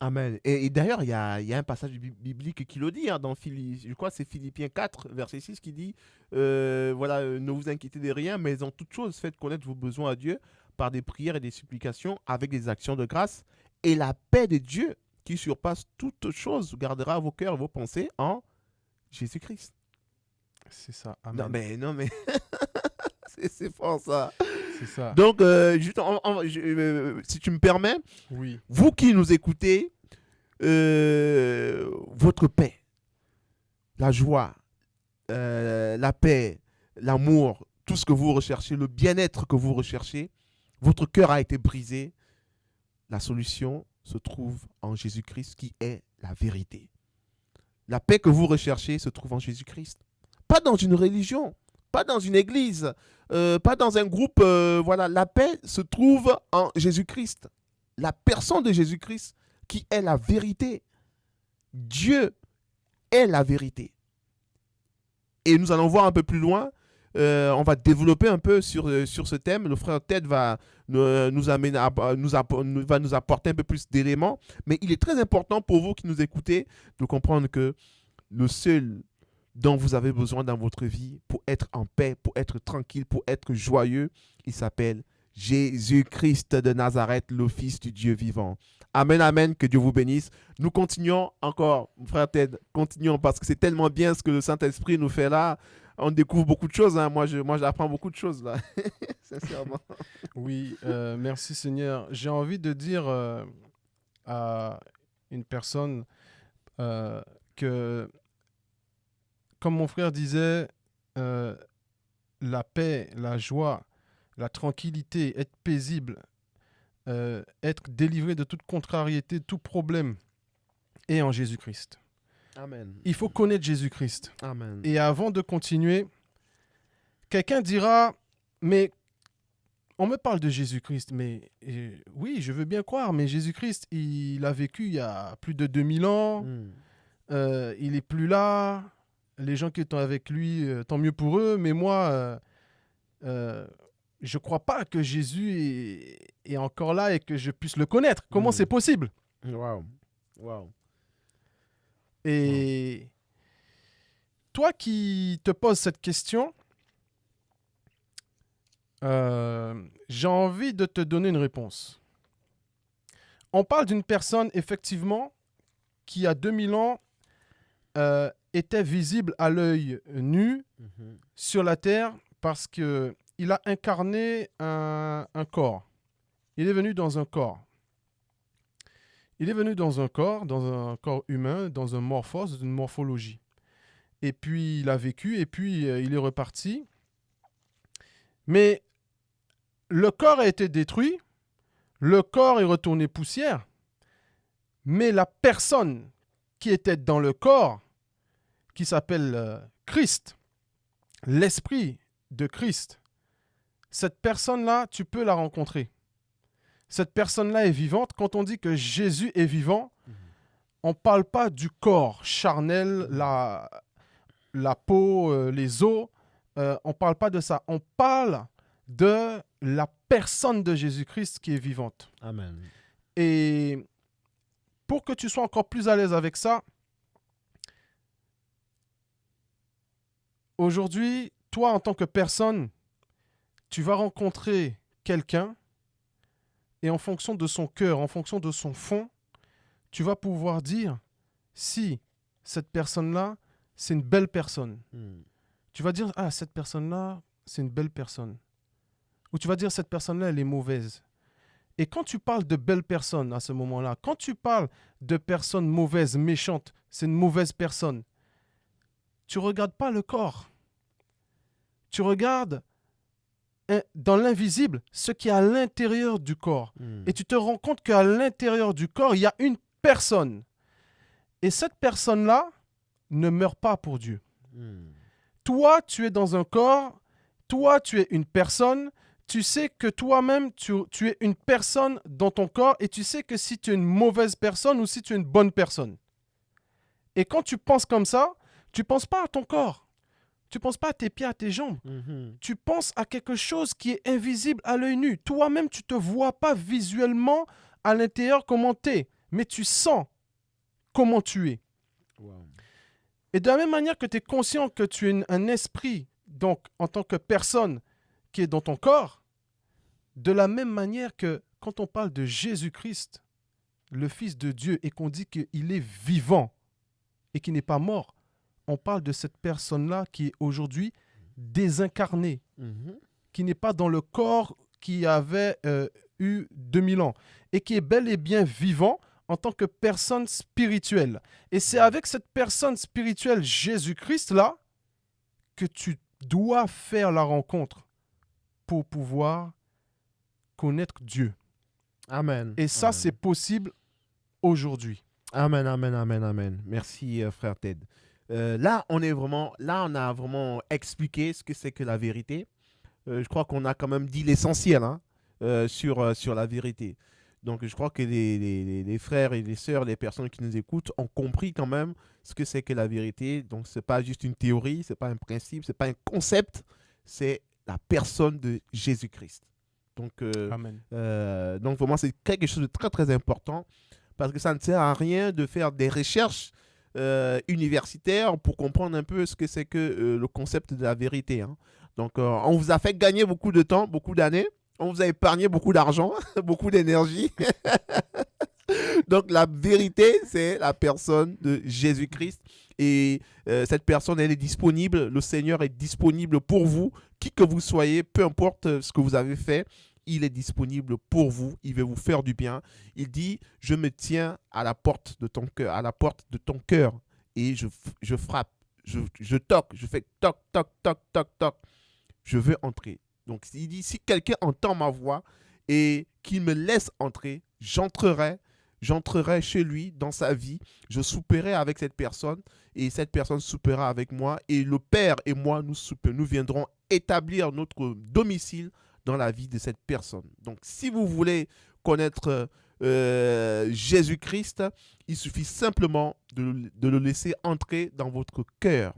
Amen. Et d'ailleurs, il y a un passage biblique qui le dit, hein, je crois que c'est Philippiens 4, verset 6, qui dit ne vous inquiétez de rien, mais en toute chose, faites connaître vos besoins à Dieu par des prières et des supplications avec des actions de grâce. Et la paix de Dieu, qui surpasse toute chose, gardera vos cœurs et vos pensées en Jésus-Christ. C'est ça. Amen. Non, mais c'est fort ça. C'est ça. Donc, juste, si tu me permets, oui. Vous qui nous écoutez, votre paix, la joie, la paix, l'amour, tout ce que vous recherchez, le bien-être que vous recherchez, votre cœur a été brisé. La solution se trouve en Jésus-Christ qui est la vérité. La paix que vous recherchez se trouve en Jésus-Christ. Pas dans une religion, pas dans une église, pas dans un groupe. Voilà, la paix se trouve en Jésus-Christ. La personne de Jésus-Christ qui est la vérité. Dieu est la vérité. Et nous allons voir un peu plus loin. On va développer un peu sur ce thème. Le frère Ted va nous apporter un peu plus d'éléments. Mais il est très important pour vous qui nous écoutez de comprendre que le seul dont vous avez besoin dans votre vie pour être en paix, pour être tranquille, pour être joyeux, il s'appelle Jésus-Christ de Nazareth, le Fils du Dieu vivant. Amen, amen, que Dieu vous bénisse. Nous continuons encore, frère Ted, continuons parce que c'est tellement bien ce que le Saint-Esprit nous fait là. On découvre beaucoup de choses. Hein. Moi, j'apprends beaucoup de choses là, sincèrement. Oui, merci Seigneur. J'ai envie de dire à une personne que, comme mon frère disait, la paix, la joie, la tranquillité, être paisible, être délivré de toute contrariété, tout problème est en Jésus-Christ. Amen. Il faut connaître Jésus-Christ. Amen. Et avant de continuer, quelqu'un dira, mais on me parle de Jésus-Christ, mais oui, je veux bien croire, mais Jésus-Christ, il a vécu il y a plus de 2000 ans, il n'est plus là, les gens qui étaient avec lui, tant mieux pour eux, mais moi, je ne crois pas que Jésus est encore là et que je puisse le connaître. Comment c'est possible? Wow. Wow. Et toi qui te poses cette question, j'ai envie de te donner une réponse. On parle d'une personne, effectivement, qui, à 2000 ans, était visible à l'œil nu sur la terre parce qu'il a incarné un corps. Il est venu dans un corps. Il est venu dans un corps humain, dans un morphos, dans une morphologie. Et puis, il a vécu, et puis, il est reparti. Mais le corps a été détruit, le corps est retourné poussière, mais la personne qui était dans le corps, qui s'appelle Christ, l'esprit de Christ, cette personne-là, tu peux la rencontrer. Cette personne-là est vivante. Quand on dit que Jésus est vivant, on ne parle pas du corps charnel, la peau, les os. On ne parle pas de ça. On parle de la personne de Jésus-Christ qui est vivante. Amen. Et pour que tu sois encore plus à l'aise avec ça, aujourd'hui, toi, en tant que personne, tu vas rencontrer quelqu'un et en fonction de son cœur, en fonction de son fond, tu vas pouvoir dire si cette personne-là, c'est une belle personne. Tu vas dire, ah, cette personne-là, c'est une belle personne. Ou tu vas dire, cette personne-là, elle est mauvaise. Et quand tu parles de belles personnes à ce moment-là, quand tu parles de personnes mauvaises, méchantes, c'est une mauvaise personne, tu ne regardes pas le corps. Tu regardes dans l'invisible ce qui est à l'intérieur du corps. Et tu te rends compte qu'à l'intérieur du corps, il y a une personne. Et cette personne-là ne meurt pas pour Dieu. toi, tu es dans un corps, toi, tu es une personne, tu sais que toi-même, tu es une personne dans ton corps et tu sais que si tu es une mauvaise personne ou si tu es une bonne personne. Et quand tu penses comme ça, tu ne penses pas à ton corps. Tu ne penses pas à tes pieds, à tes jambes. Tu penses à quelque chose qui est invisible à l'œil nu. Toi-même, tu ne te vois pas visuellement à l'intérieur comment tu es, mais tu sens comment tu es. Wow. Et de la même manière que tu es conscient que tu es un esprit, donc en tant que personne qui est dans ton corps, de la même manière que quand on parle de Jésus-Christ, le Fils de Dieu, et qu'on dit qu'il est vivant et qu'il n'est pas mort, on parle de cette personne-là qui est aujourd'hui désincarnée, qui n'est pas dans le corps qui avait eu 2000 ans et qui est bel et bien vivant en tant que personne spirituelle. Et c'est avec cette personne spirituelle, Jésus-Christ-là, que tu dois faire la rencontre pour pouvoir connaître Dieu. Amen. Et ça, Amen. c'est possible aujourd'hui. Amen, amen, amen, amen. Merci, frère Ted. Là, on a vraiment expliqué ce que c'est que la vérité. Je crois qu'on a quand même dit l'essentiel sur la vérité. Donc, je crois que les frères et les sœurs, les personnes qui nous écoutent ont compris quand même ce que c'est que la vérité. Donc, ce n'est pas juste une théorie, ce n'est pas un principe, ce n'est pas un concept, c'est la personne de Jésus-Christ. Donc, Amen. Donc, vraiment, c'est quelque chose de très, très important parce que ça ne sert à rien de faire des recherches universitaires pour comprendre un peu ce que c'est que le concept de la vérité. Hein. Donc, on vous a fait gagner beaucoup de temps, beaucoup d'années. On vous a épargné beaucoup d'argent, beaucoup d'énergie. Donc, la vérité, c'est la personne de Jésus-Christ. Et cette personne, elle est disponible. Le Seigneur est disponible pour vous, qui que vous soyez, peu importe ce que vous avez fait. Il est disponible pour vous. Il veut vous faire du bien. Il dit, je me tiens à la porte de ton cœur, à la porte de ton cœur. Et je frappe, je toque, je fais toc, toc, toc, toc, toc. Je veux entrer. Donc, il dit, si quelqu'un entend ma voix et qu'il me laisse entrer, j'entrerai chez lui, dans sa vie, je souperai avec cette personne et cette personne soupera avec moi et le Père et moi, nous viendrons établir notre domicile dans la vie de cette personne. Donc, si vous voulez connaître Jésus-Christ, il suffit simplement de le laisser entrer dans votre cœur.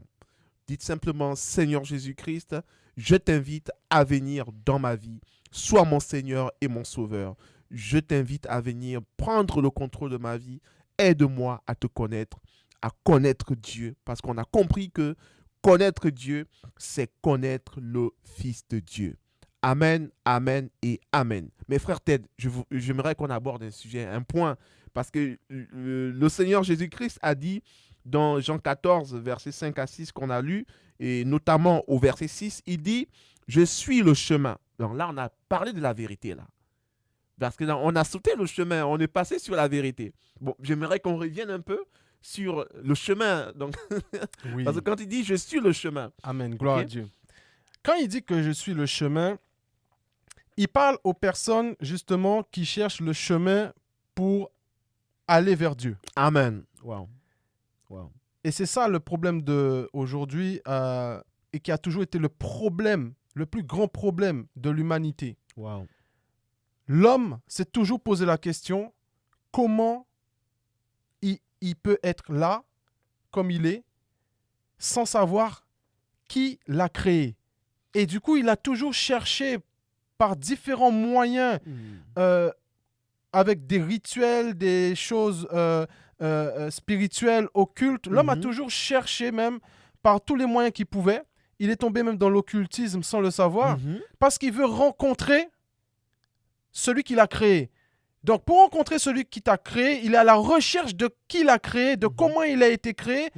Dites simplement, Seigneur Jésus-Christ, je t'invite à venir dans ma vie. Sois mon Seigneur et mon Sauveur. Je t'invite à venir prendre le contrôle de ma vie. Aide-moi à te connaître, à connaître Dieu. Parce qu'on a compris que connaître Dieu, c'est connaître le Fils de Dieu. Amen, amen et amen. Mes frères Ted, j'aimerais qu'on aborde un sujet, un point. Parce que le Seigneur Jésus-Christ a dit dans Jean 14, versets 5 à 6 qu'on a lu, et notamment au verset 6, il dit « Je suis le chemin ». Donc là, on a parlé de la vérité, là. Parce que là, on a sauté le chemin, on est passé sur la vérité. Bon, j'aimerais qu'on revienne un peu sur le chemin. Donc, oui. Parce que quand il dit « Je suis le chemin ». Amen, gloire à Dieu. Quand il dit que je suis le chemin, il parle aux personnes, justement, qui cherchent le chemin pour aller vers Dieu. Amen. Wow. Wow. Et c'est ça le problème d'aujourd'hui et qui a toujours été le problème, le plus grand problème de l'humanité. Wow. L'homme s'est toujours posé la question, comment il peut être là, comme il est, sans savoir qui l'a créé. Et du coup, il a toujours cherché par différents moyens, avec des rituels, des choses spirituelles, occultes. L'homme a toujours cherché même par tous les moyens qu'il pouvait. Il est tombé même dans l'occultisme sans le savoir, parce qu'il veut rencontrer celui qui l'a créé. Donc, pour rencontrer celui qui t'a créé, il est à la recherche de qui l'a créé, de comment il a été créé.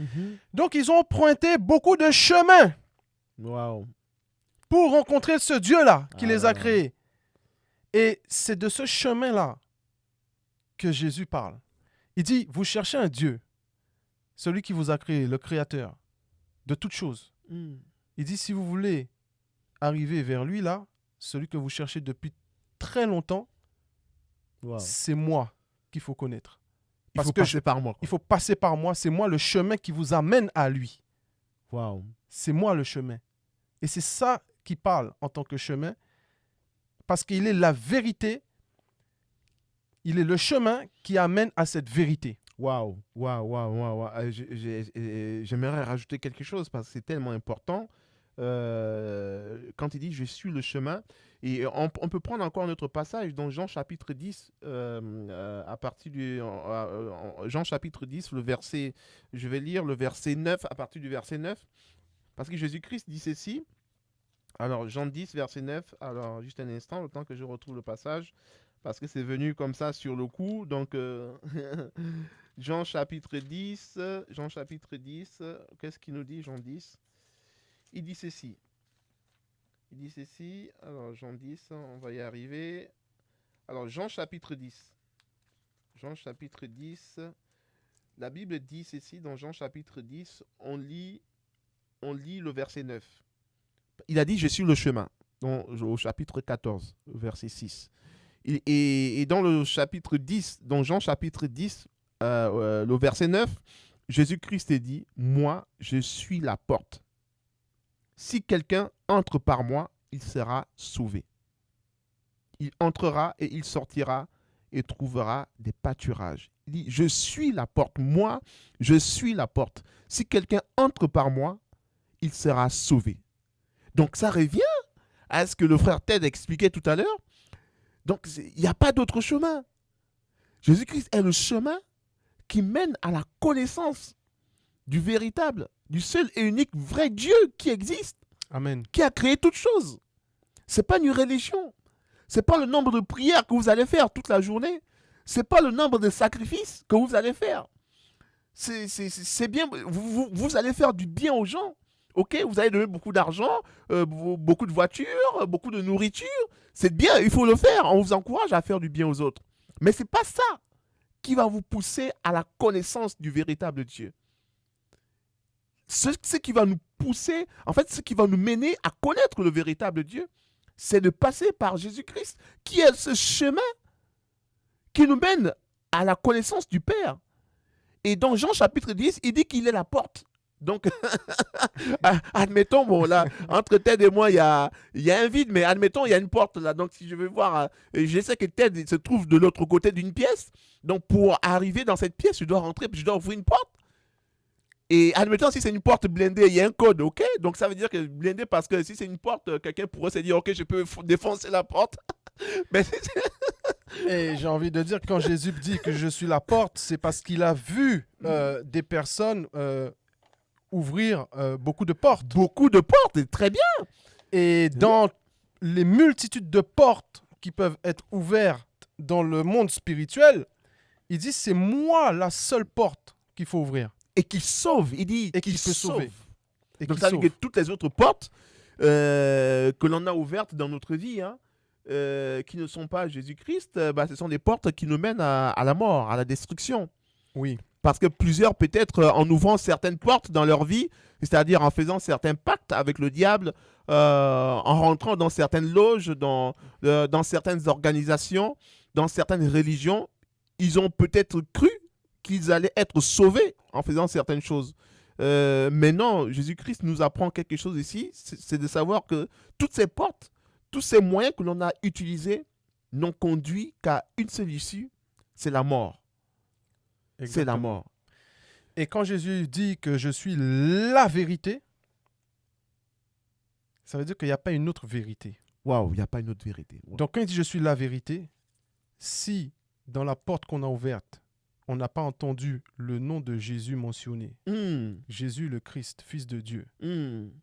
Donc, ils ont emprunté beaucoup de chemins pour rencontrer ce Dieu-là qui les a créés. Et c'est de ce chemin-là que Jésus parle. Il dit, vous cherchez un Dieu, celui qui vous a créé, le Créateur de toutes choses. Il dit, si vous voulez arriver vers lui, là, celui que vous cherchez depuis très longtemps, c'est moi qu'il faut connaître. Il faut passer par moi. Il faut passer par moi. C'est moi le chemin qui vous amène à lui. Wow. c'est moi le chemin. Et c'est ça qui parle en tant que chemin, parce qu'il est la vérité, il est le chemin qui amène à cette vérité. Waouh. J'aimerais rajouter quelque chose parce que c'est tellement important. Quand il dit je suis le chemin, et on peut prendre encore notre passage dans Jean chapitre 10, à partir du Jean chapitre 10, je vais lire le verset 9, à partir du verset 9, parce que Jésus-Christ dit ceci. Alors Jean 10, verset 9, alors juste un instant, le temps que je retrouve le passage, parce que c'est venu comme ça sur le coup, donc Jean chapitre 10, qu'est-ce qu'il nous dit Jean 10? Il dit ceci. Alors Jean 10, on va y arriver. Alors Jean chapitre 10. La Bible dit ceci dans Jean chapitre 10, on lit le verset 9. Il a dit je suis le chemin, au chapitre 14, verset 6. Et dans le chapitre 10, dans Jean chapitre 10, le verset 9, Jésus-Christ dit, moi je suis la porte. Si quelqu'un entre par moi, il sera sauvé. Il entrera et il sortira et trouvera des pâturages. Il dit, je suis la porte. Moi, je suis la porte. Si quelqu'un entre par moi, il sera sauvé. Donc, ça revient à ce que le frère Ted expliquait tout à l'heure. Donc, il n'y a pas d'autre chemin. Jésus-Christ est le chemin qui mène à la connaissance du véritable, du seul et unique vrai Dieu qui existe. Amen. Qui a créé toutes choses. Ce n'est pas une religion. Ce n'est pas le nombre de prières que vous allez faire toute la journée. Ce n'est pas le nombre de sacrifices que vous allez faire. C'est bien, vous allez faire du bien aux gens. Ok, vous allez donner beaucoup d'argent, beaucoup de voitures, beaucoup de nourriture. C'est bien, il faut le faire. On vous encourage à faire du bien aux autres. Mais ce n'est pas ça qui va vous pousser à la connaissance du véritable Dieu. Ce qui va nous pousser, en fait, ce qui va nous mener à connaître le véritable Dieu, c'est de passer par Jésus-Christ, qui est ce chemin qui nous mène à la connaissance du Père. Et dans Jean chapitre 10, il dit qu'il est la porte. Donc, admettons, bon là, entre Ted et moi, il y a un vide, mais admettons, il y a une porte là. Donc, si je veux voir, je sais que Ted se trouve de l'autre côté d'une pièce. Donc, pour arriver dans cette pièce, je dois rentrer, puis je dois ouvrir une porte. Et admettons, si c'est une porte blindée, il y a un code, ok? Donc ça veut dire que blindé, parce que si c'est une porte, quelqu'un pourrait se dire, ok, je peux défoncer la porte. Mais et j'ai envie de dire, quand Jésus dit que je suis la porte, c'est parce qu'il a vu des personnes ouvrir beaucoup de portes. Beaucoup de portes, très bien. Et dans les multitudes de portes qui peuvent être ouvertes dans le monde spirituel, il dit, c'est moi la seule porte qu'il faut ouvrir. Et qui sauve, il dit et qui peut sauver. Et donc ça veut dire que toutes les autres portes que l'on a ouvertes dans notre vie, hein, qui ne sont pas Jésus-Christ, ce sont des portes qui nous mènent à la mort, à la destruction. Oui. Parce que plusieurs, peut-être, en ouvrant certaines portes dans leur vie, c'est-à-dire en faisant certains pactes avec le diable, en rentrant dans certaines loges, dans certaines organisations, dans certaines religions, ils ont peut-être cru qu'ils allaient être sauvés en faisant certaines choses. Mais non, Jésus-Christ nous apprend quelque chose ici, c'est de savoir que toutes ces portes, tous ces moyens que l'on a utilisés n'ont conduit qu'à une seule issue, c'est la mort. Exactement. C'est la mort. Et quand Jésus dit que je suis la vérité, ça veut dire qu'il n'y a pas une autre vérité. Waouh, il n'y a pas une autre vérité. Wow. Donc quand il dit je suis la vérité, si dans la porte qu'on a ouverte, on n'a pas entendu le nom de Jésus mentionné. Jésus le Christ, Fils de Dieu,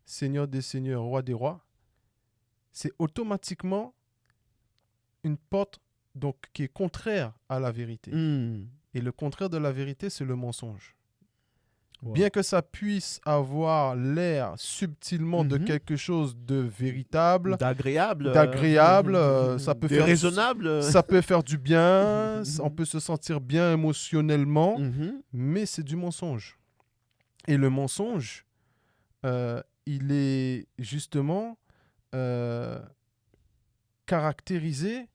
Seigneur des seigneurs, Roi des rois, c'est automatiquement une porte donc, qui est contraire à la vérité. Et le contraire de la vérité, c'est le mensonge. Wow. Bien que ça puisse avoir l'air subtilement de quelque chose de véritable, d'agréable, ça peut faire raisonnable, ça peut faire du bien, on peut se sentir bien émotionnellement, mais c'est du mensonge. Et le mensonge, il est justement caractérisé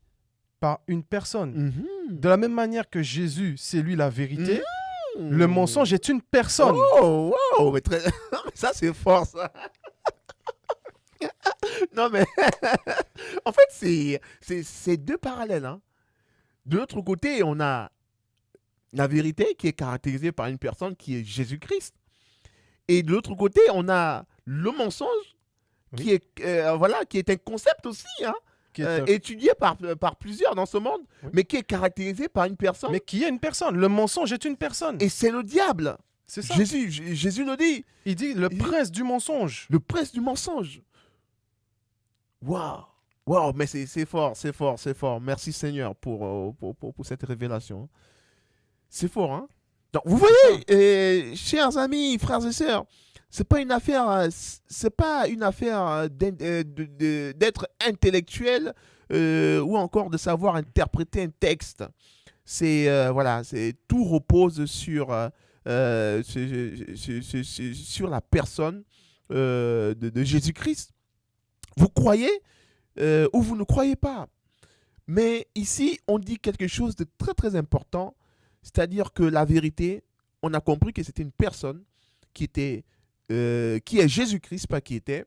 par une personne. De la même manière que Jésus, c'est lui la vérité. Le mensonge est une personne. Oh, wow, Ça, c'est fort, ça. Non, mais en fait, c'est deux parallèles. Hein. De l'autre côté, on a la vérité qui est caractérisée par une personne qui est Jésus-Christ. Et de l'autre côté, on a le mensonge qui est un concept aussi, hein, étudié par plusieurs dans ce monde, mais qui est caractérisé par une personne. Mais qui est une personne? Le mensonge est une personne. Et c'est le diable. C'est ça. Jésus le dit. Il dit le prince du mensonge. Le prince du mensonge. Waouh. Waouh, mais c'est fort, c'est fort, c'est fort. Merci Seigneur pour cette révélation. C'est fort, hein? Donc, vous voyez, chers amis, frères et sœurs, c'est pas une affaire d'être intellectuel ou encore de savoir interpréter un texte. C'est tout repose sur la personne de Jésus-Christ. Vous croyez ou vous ne croyez pas. Mais ici, on dit quelque chose de très très important, c'est-à-dire que la vérité, on a compris que c'était une personne qui est Jésus-Christ, pas qui est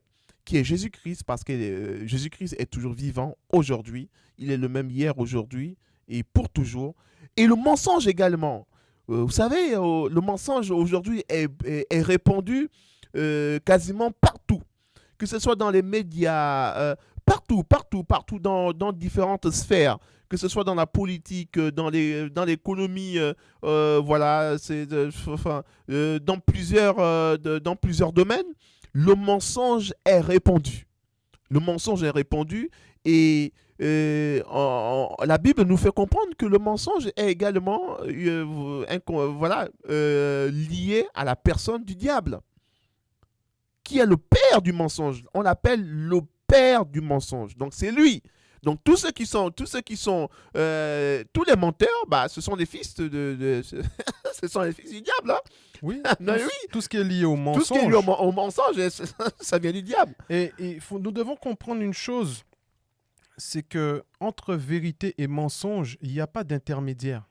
Jésus-Christ, parce que Jésus-Christ est toujours vivant aujourd'hui. Il est le même hier, aujourd'hui et pour toujours. Et le mensonge également. Vous savez, le mensonge aujourd'hui est répandu quasiment partout. Que ce soit dans les médias, partout dans différentes sphères, que ce soit dans la politique, dans l'économie, dans plusieurs domaines, le mensonge est répandu. Le mensonge est répandu et la Bible nous fait comprendre que le mensonge est également lié à la personne du diable, qui est le père du mensonge. On l'appelle le père du mensonge. Donc c'est lui. Donc tous les menteurs, ce sont les fils ce sont les fils du diable. Hein. Oui, tout ce qui est lié au mensonge. Tout ce qui est lié au mensonge, ça vient du diable. Et nous devons comprendre une chose, c'est que entre vérité et mensonge, il n'y a pas d'intermédiaire.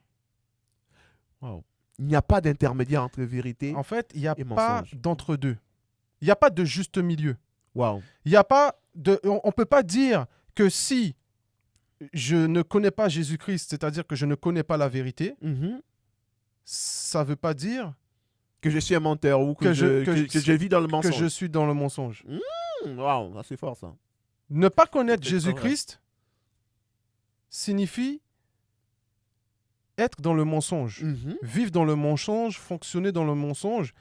Wow. Il n'y a pas d'intermédiaire entre vérité et mensonge. En fait, il n'y a pas d'entre-deux. Il n'y a pas de juste milieu. Wow. Il n'y a pas on ne peut pas dire que si je ne connais pas Jésus-Christ, c'est-à-dire que je ne connais pas la vérité, ça ne veut pas dire que je suis un menteur ou que je vis dans le mensonge. Que je suis dans le mensonge. Wow, c'est fort ça. Ne pas connaître Jésus-Christ signifie être dans le mensonge, vivre dans le mensonge, fonctionner dans le mensonge,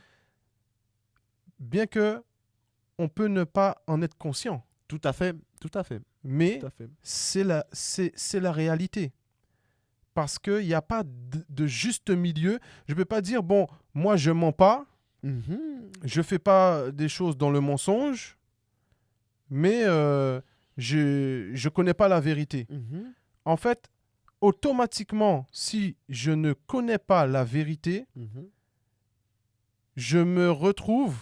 bien que on peut ne pas en être conscient. Tout à fait. Mais c'est la réalité. Parce qu'il n'y a pas de juste milieu. Je ne peux pas dire, bon, moi je ne mens pas, je ne fais pas des choses dans le mensonge, mais je ne connais pas la vérité. En fait, automatiquement, si je ne connais pas la vérité, je me retrouve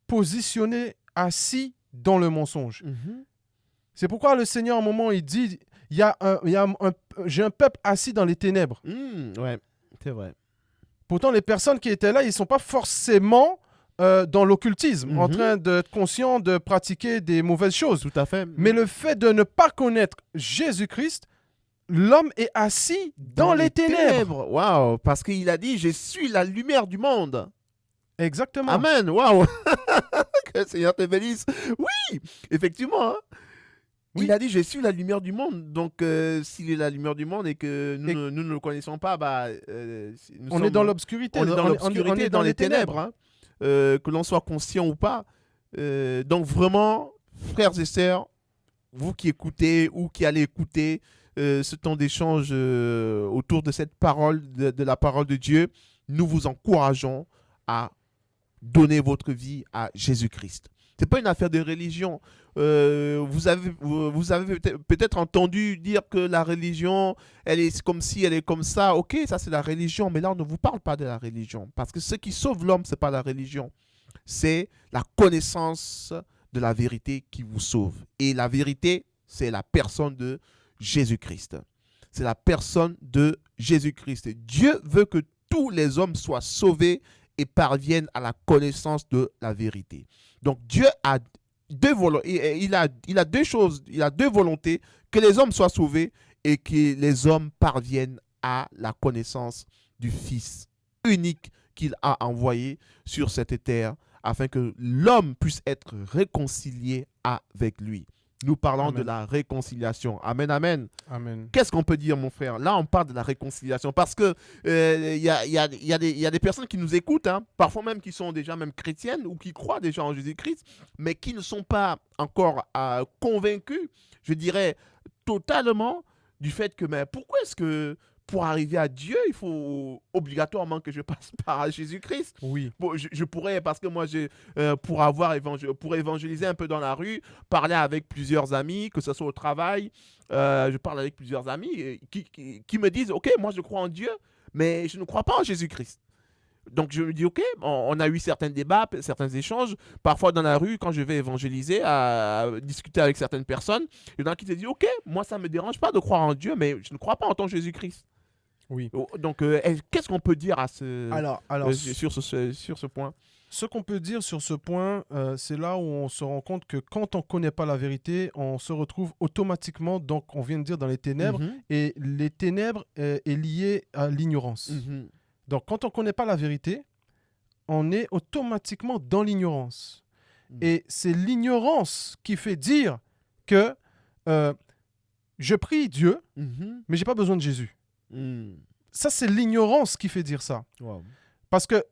positionné, assis dans le mensonge. C'est pourquoi le Seigneur, à un moment, il dit, j'ai un peuple assis dans les ténèbres. Ouais, c'est vrai. Pourtant, les personnes qui étaient là, ils ne sont pas forcément dans l'occultisme, en train d'être conscients de pratiquer des mauvaises choses. Tout à fait. Mais le fait de ne pas connaître Jésus-Christ, l'homme est assis dans les ténèbres. Waouh, parce qu'il a dit, je suis la lumière du monde. Exactement. Amen, waouh. Que le Seigneur te bénisse. Oui, effectivement. Hein. Oui. Il a dit, je suis la lumière du monde. Donc, s'il est la lumière du monde et que nous ne le connaissons pas, on est dans l'obscurité. On est dans l'obscurité, dans les ténèbres. Hein. Que l'on soit conscient ou pas. Donc, vraiment, frères et sœurs, vous qui écoutez ou qui allez écouter ce temps d'échange autour de cette parole, de la parole de Dieu, nous vous encourageons à donner votre vie à Jésus-Christ. Ce n'est pas une affaire de religion. Vous avez peut-être entendu dire que la religion, elle est comme ci, elle est comme ça. Ok, ça c'est la religion, mais là on ne vous parle pas de la religion. Parce que ce qui sauve l'homme, ce n'est pas la religion. C'est la connaissance de la vérité qui vous sauve. Et la vérité, c'est la personne de Jésus-Christ. C'est la personne de Jésus-Christ. Dieu veut que tous les hommes soient sauvés et parviennent à la connaissance de la vérité. Donc Dieu a il a deux choses, il a deux volontés, que les hommes soient sauvés et que les hommes parviennent à la connaissance du Fils unique qu'il a envoyé sur cette terre afin que l'homme puisse être réconcilié avec lui. Nous parlons de la réconciliation. Amen, amen. Amen. Qu'est-ce qu'on peut dire, mon frère? Là, on parle de la réconciliation parce que y a des personnes qui nous écoutent, hein, parfois même qui sont déjà même chrétiennes ou qui croient déjà en Jésus-Christ, mais qui ne sont pas encore convaincus, je dirais, totalement du fait que, mais pourquoi est-ce que pour arriver à Dieu, il faut obligatoirement que je passe par Jésus-Christ? Oui. Bon, je pourrais, parce que moi, pour évangéliser un peu dans la rue, parler avec plusieurs amis, que ce soit au travail, je parle avec plusieurs amis qui me disent, OK, moi je crois en Dieu, mais je ne crois pas en Jésus-Christ. Donc je me dis, OK, on a eu certains débats, certains échanges, parfois dans la rue, quand je vais évangéliser, à discuter avec certaines personnes, il y en a qui te disent, OK, moi ça ne me dérange pas de croire en Dieu, mais je ne crois pas en ton Jésus-Christ. Oui. Donc, qu'est-ce qu'on peut dire sur ce point? Ce qu'on peut dire sur ce point, c'est là où on se rend compte que quand on ne connaît pas la vérité, on se retrouve automatiquement, donc on vient de dire, dans les ténèbres, et les ténèbres est lié à l'ignorance. Donc quand on ne connaît pas la vérité, on est automatiquement dans l'ignorance. Et c'est l'ignorance qui fait dire que je prie Dieu, mais je n'ai pas besoin de Jésus. Ça, c'est l'ignorance qui fait dire ça. Wow. Parce que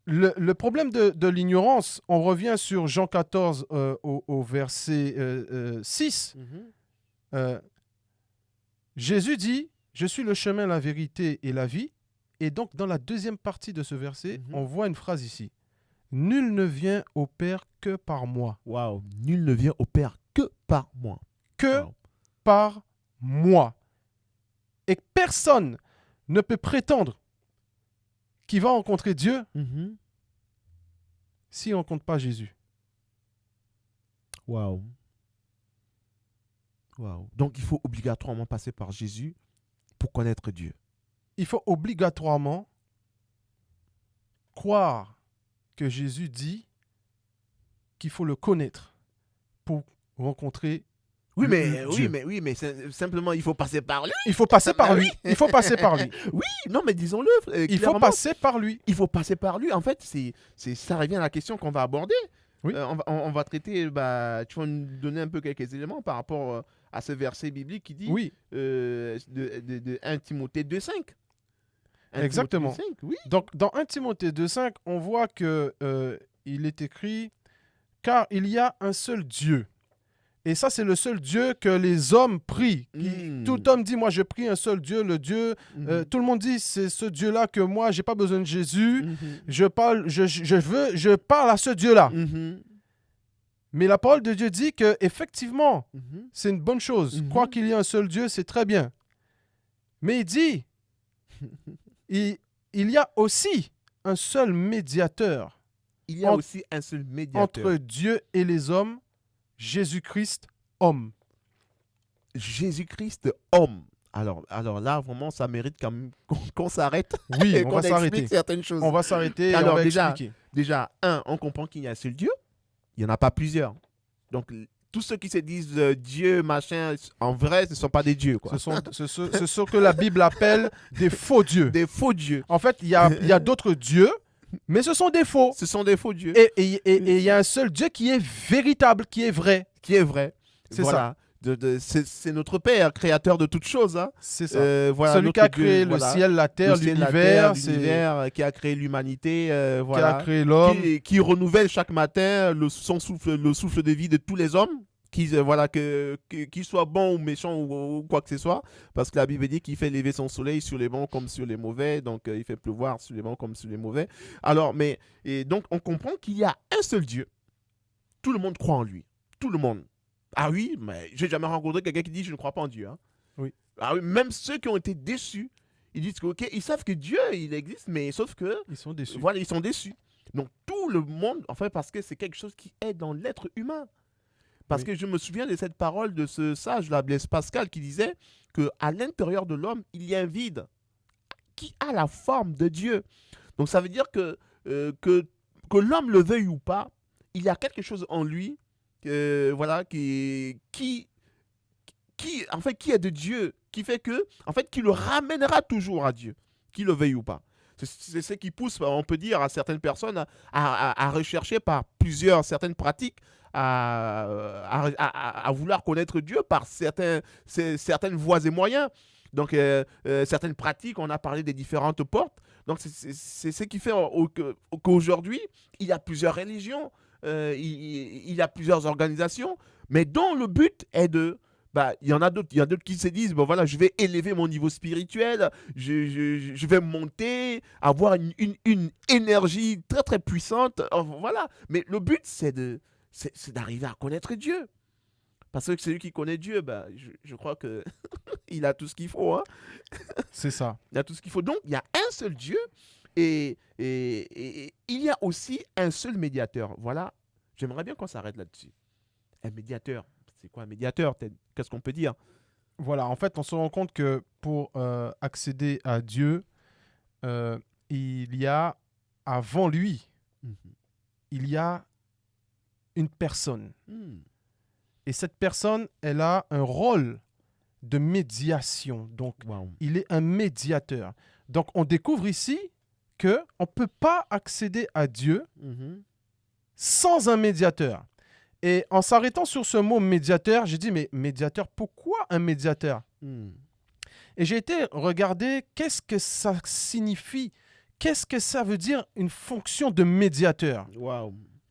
le problème de l'ignorance, on revient sur Jean 14 au verset 6. Jésus dit, « Je suis le chemin, la vérité et la vie ». Et donc, dans la deuxième partie de ce verset, on voit une phrase ici. « Nul ne vient au Père que par moi. » Wow. Nul ne vient au Père que par moi. Que par moi. Et personne ne peut prétendre qu'il va rencontrer Dieu s'il ne rencontre pas Jésus. Waouh. Wow. Donc, il faut obligatoirement passer par Jésus pour connaître Dieu. Il faut obligatoirement croire que Jésus dit qu'il faut le connaître pour rencontrer Dieu. Oui, mais simplement, il faut passer par lui. Il faut passer par lui. Il faut passer par lui. Oui, non, mais disons-le. Il faut passer par lui. Il faut passer par lui. En fait, ça revient à la question qu'on va aborder. Oui. On va traiter, tu vas nous donner un peu quelques éléments par rapport à ce verset biblique qui dit de 1 Timothée 2,5. Exactement. 2,5, oui. Donc, dans 1 Timothée 2,5, on voit qu'il est écrit « Car il y a un seul Dieu ». Et ça, c'est le seul Dieu que les hommes prient. Tout homme dit, moi, je prie un seul Dieu, le Dieu. Tout le monde dit, c'est ce Dieu-là que moi, je n'ai pas besoin de Jésus. Je parle à ce Dieu-là. Mais la parole de Dieu dit qu'effectivement, c'est une bonne chose. Quoi qu'il y ait un seul Dieu, c'est très bien. Mais il dit, il y a aussi un seul médiateur. Il y a aussi un seul médiateur. Entre Dieu et les hommes, Jésus-Christ, homme. Jésus-Christ, homme. Alors là, vraiment, ça mérite quand même qu'on s'arrête. Oui, et on qu'on va s'arrêter. Certaines choses. On va s'arrêter Alors, et on va expliquer. Déjà, on comprend qu'il y a un seul Dieu. Il n'y en a pas plusieurs. Donc, tous ceux qui se disent Dieu, machin, en vrai, ce ne sont pas des dieux, quoi. Ce sont que la Bible appelle des faux dieux. Des faux dieux. En fait, il y a d'autres dieux, mais ce sont des faux. Ce sont des faux dieux. Et il y a un seul Dieu qui est véritable, qui est vrai. Qui est vrai. C'est voilà. Ça. C'est notre Père, créateur de toutes choses. Hein. C'est ça. Voilà, celui qui a créé le ciel, la terre, l'univers. Qui a créé l'humanité. Qui a créé l'homme. Qui renouvelle chaque matin le souffle de vie de tous les hommes. Qu'ils soient bons ou méchants ou quoi que ce soit. Parce que la Bible dit qu'il fait lever son soleil sur les bons comme sur les mauvais. Donc, il fait pleuvoir sur les bons comme sur les mauvais. Alors, donc, on comprend qu'il y a un seul Dieu. Tout le monde croit en lui. Tout le monde. Ah oui, mais j'ai jamais rencontré quelqu'un qui dit je ne crois pas en Dieu. Hein. Oui. Ah oui, même ceux qui ont été déçus, ils disent que ils savent que Dieu il existe, mais sauf que ils sont déçus. Voilà, ils sont déçus. Donc tout le monde, en fait, parce que c'est quelque chose qui est dans l'être humain. Parce que je me souviens de cette parole de ce sage, la Blaise Pascal, qui disait que à l'intérieur de l'homme il y a un vide. qui a la forme de Dieu. Donc ça veut dire que l'homme le veuille ou pas, il y a quelque chose en lui voilà, en fait, qui est de Dieu, qui fait que, en fait, qui le ramènera toujours à Dieu, qu'il le veuille ou pas. C'est ce qui pousse, on peut dire, à certaines personnes à rechercher par certaines pratiques, à vouloir connaître Dieu par certaines voies et moyens. Donc, certaines pratiques, on a parlé des différentes portes. Donc, c'est ce qui fait qu'aujourd'hui, il y a plusieurs religions, il y a plusieurs organisations, mais dont le but est il y en a d'autres qui se disent, bon voilà, je vais élever mon niveau spirituel, je vais monter, avoir une énergie très très puissante, voilà. Mais le but, c'est d'arriver à connaître Dieu. Parce que celui qui connaît Dieu, je crois que il a tout ce qu'il faut. Hein. C'est ça. Il a tout ce qu'il faut. Donc, il y a un seul Dieu et il y a aussi un seul médiateur. Voilà, j'aimerais bien qu'on s'arrête là-dessus. Un médiateur. C'est quoi un médiateur? Qu'est-ce qu'on peut dire? Voilà, en fait, on se rend compte que pour accéder à Dieu, il y a, avant lui, il y a une personne. Et cette personne, elle a un rôle de médiation. Donc, il est un médiateur. Donc, on découvre ici qu'on ne peut pas accéder à Dieu sans un médiateur. Et en s'arrêtant sur ce mot médiateur, j'ai dit, mais médiateur, pourquoi un médiateur? Et j'ai été regarder qu'est-ce que ça signifie, qu'est-ce que ça veut dire une fonction de médiateur.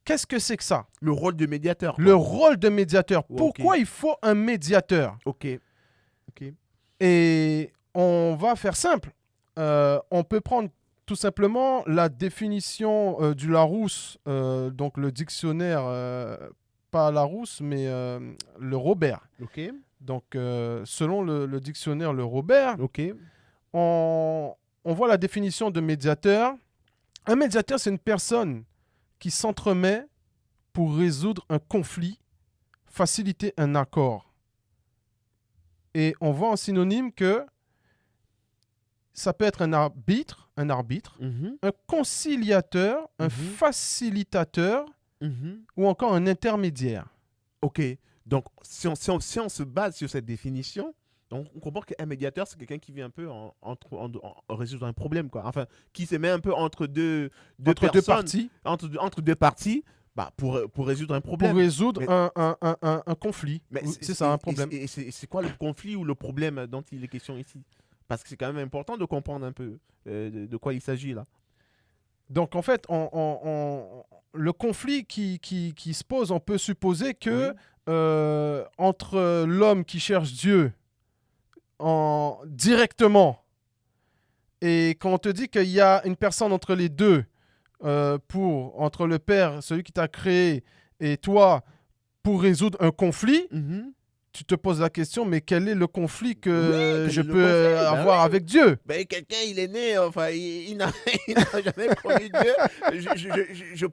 Qu'est-ce que c'est que ça? Le rôle de médiateur. Le rôle de médiateur. Pourquoi il faut un médiateur? Ok. Et on va faire simple. On peut prendre tout simplement la définition du Larousse, donc le dictionnaire, pas Larousse, mais le Robert. Donc, selon le dictionnaire le Robert, on voit la définition de médiateur. Un médiateur, c'est une personne qui s'entremet pour résoudre un conflit, faciliter un accord. Et on voit en synonyme que ça peut être un arbitre, un conciliateur, un facilitateur ou encore un intermédiaire. Ok, donc si on se base sur cette définition, donc on comprend qu'un médiateur, c'est quelqu'un qui vient un peu résoudre un problème, quoi. Enfin, qui se met un peu entre deux parties. Entre deux parties. Pour résoudre un problème. Pour résoudre un conflit. C'est ça, un problème. Et c'est quoi le conflit ou le problème dont il est question ici? Parce que c'est quand même important de comprendre un peu de quoi il s'agit là. Donc en fait, le conflit qui se pose, on peut supposer que entre l'homme qui cherche Dieu directement, et quand on te dit qu'il y a une personne entre les deux, entre le Père, celui qui t'a créé, et toi, pour résoudre un conflit, tu te poses la question, mais quel est le conflit que je peux avoir avec Dieu? Quelqu'un, il est né, enfin, il n'a jamais connu Dieu. Je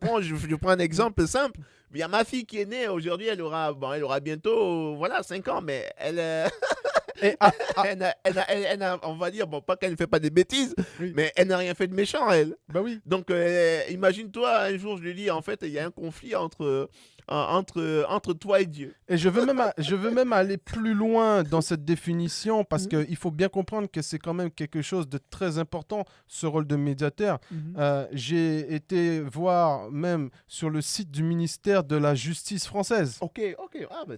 prends un exemple simple. Il y a ma fille qui est née aujourd'hui, elle aura bientôt 5 ans, mais elle... on va dire, pas qu'elle ne fait pas des bêtises, mais elle n'a rien fait de méchant, elle. Oui. Donc, imagine-toi, un jour, je lui dis, en fait, il y a un conflit entre toi et Dieu. Et je veux même aller plus loin dans cette définition, parce qu'il faut bien comprendre que c'est quand même quelque chose de très important, ce rôle de médiateur. J'ai été voir même sur le site du ministère de la Justice française. Ok,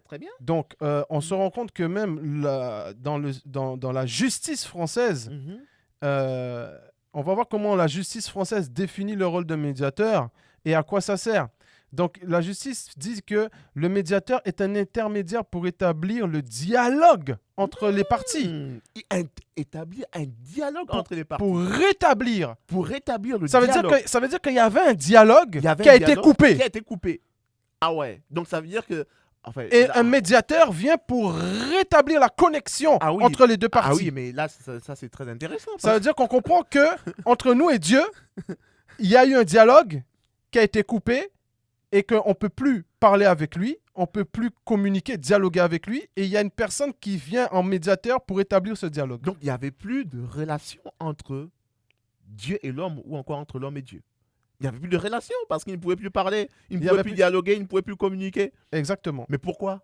très bien. Donc, on se rend compte que même dans la justice française, on va voir comment la justice française définit le rôle de médiateur et à quoi ça sert. Donc, la justice dit que le médiateur est un intermédiaire pour établir le dialogue entre les parties. Établir un dialogue entre les parties. Pour rétablir le dialogue. Ça veut dire qu'il y avait un dialogue qui a été coupé. Ah ouais. Donc, ça veut dire que... un médiateur vient pour rétablir la connexion entre les deux parties. Ah oui, mais là, ça c'est très intéressant. Ça veut dire qu'on comprend que entre nous et Dieu, il y a eu un dialogue qui a été coupé et qu'on ne peut plus parler avec lui, on ne peut plus communiquer, dialoguer avec lui, et il y a une personne qui vient en médiateur pour établir ce dialogue. Donc, il n'y avait plus de relation entre Dieu et l'homme ou encore entre l'homme et Dieu. Il n'y avait plus de relation parce qu'ils ne pouvaient plus parler, ils ne pouvaient plus dialoguer, ils ne pouvaient plus communiquer. Exactement. Mais pourquoi?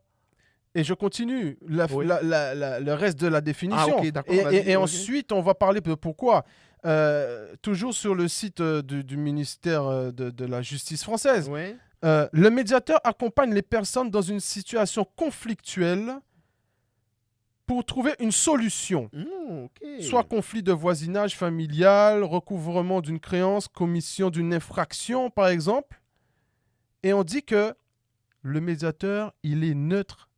Et je continue le reste de la définition. Ah, ok, d'accord. Et ensuite, on va parler de pourquoi. Toujours sur le site du ministère de la Justice française. Ouais. Le médiateur accompagne les personnes dans une situation conflictuelle pour trouver une solution. Okay. Soit conflit de voisinage familial, recouvrement d'une créance, commission d'une infraction, par exemple. Et on dit que le médiateur, il est neutre,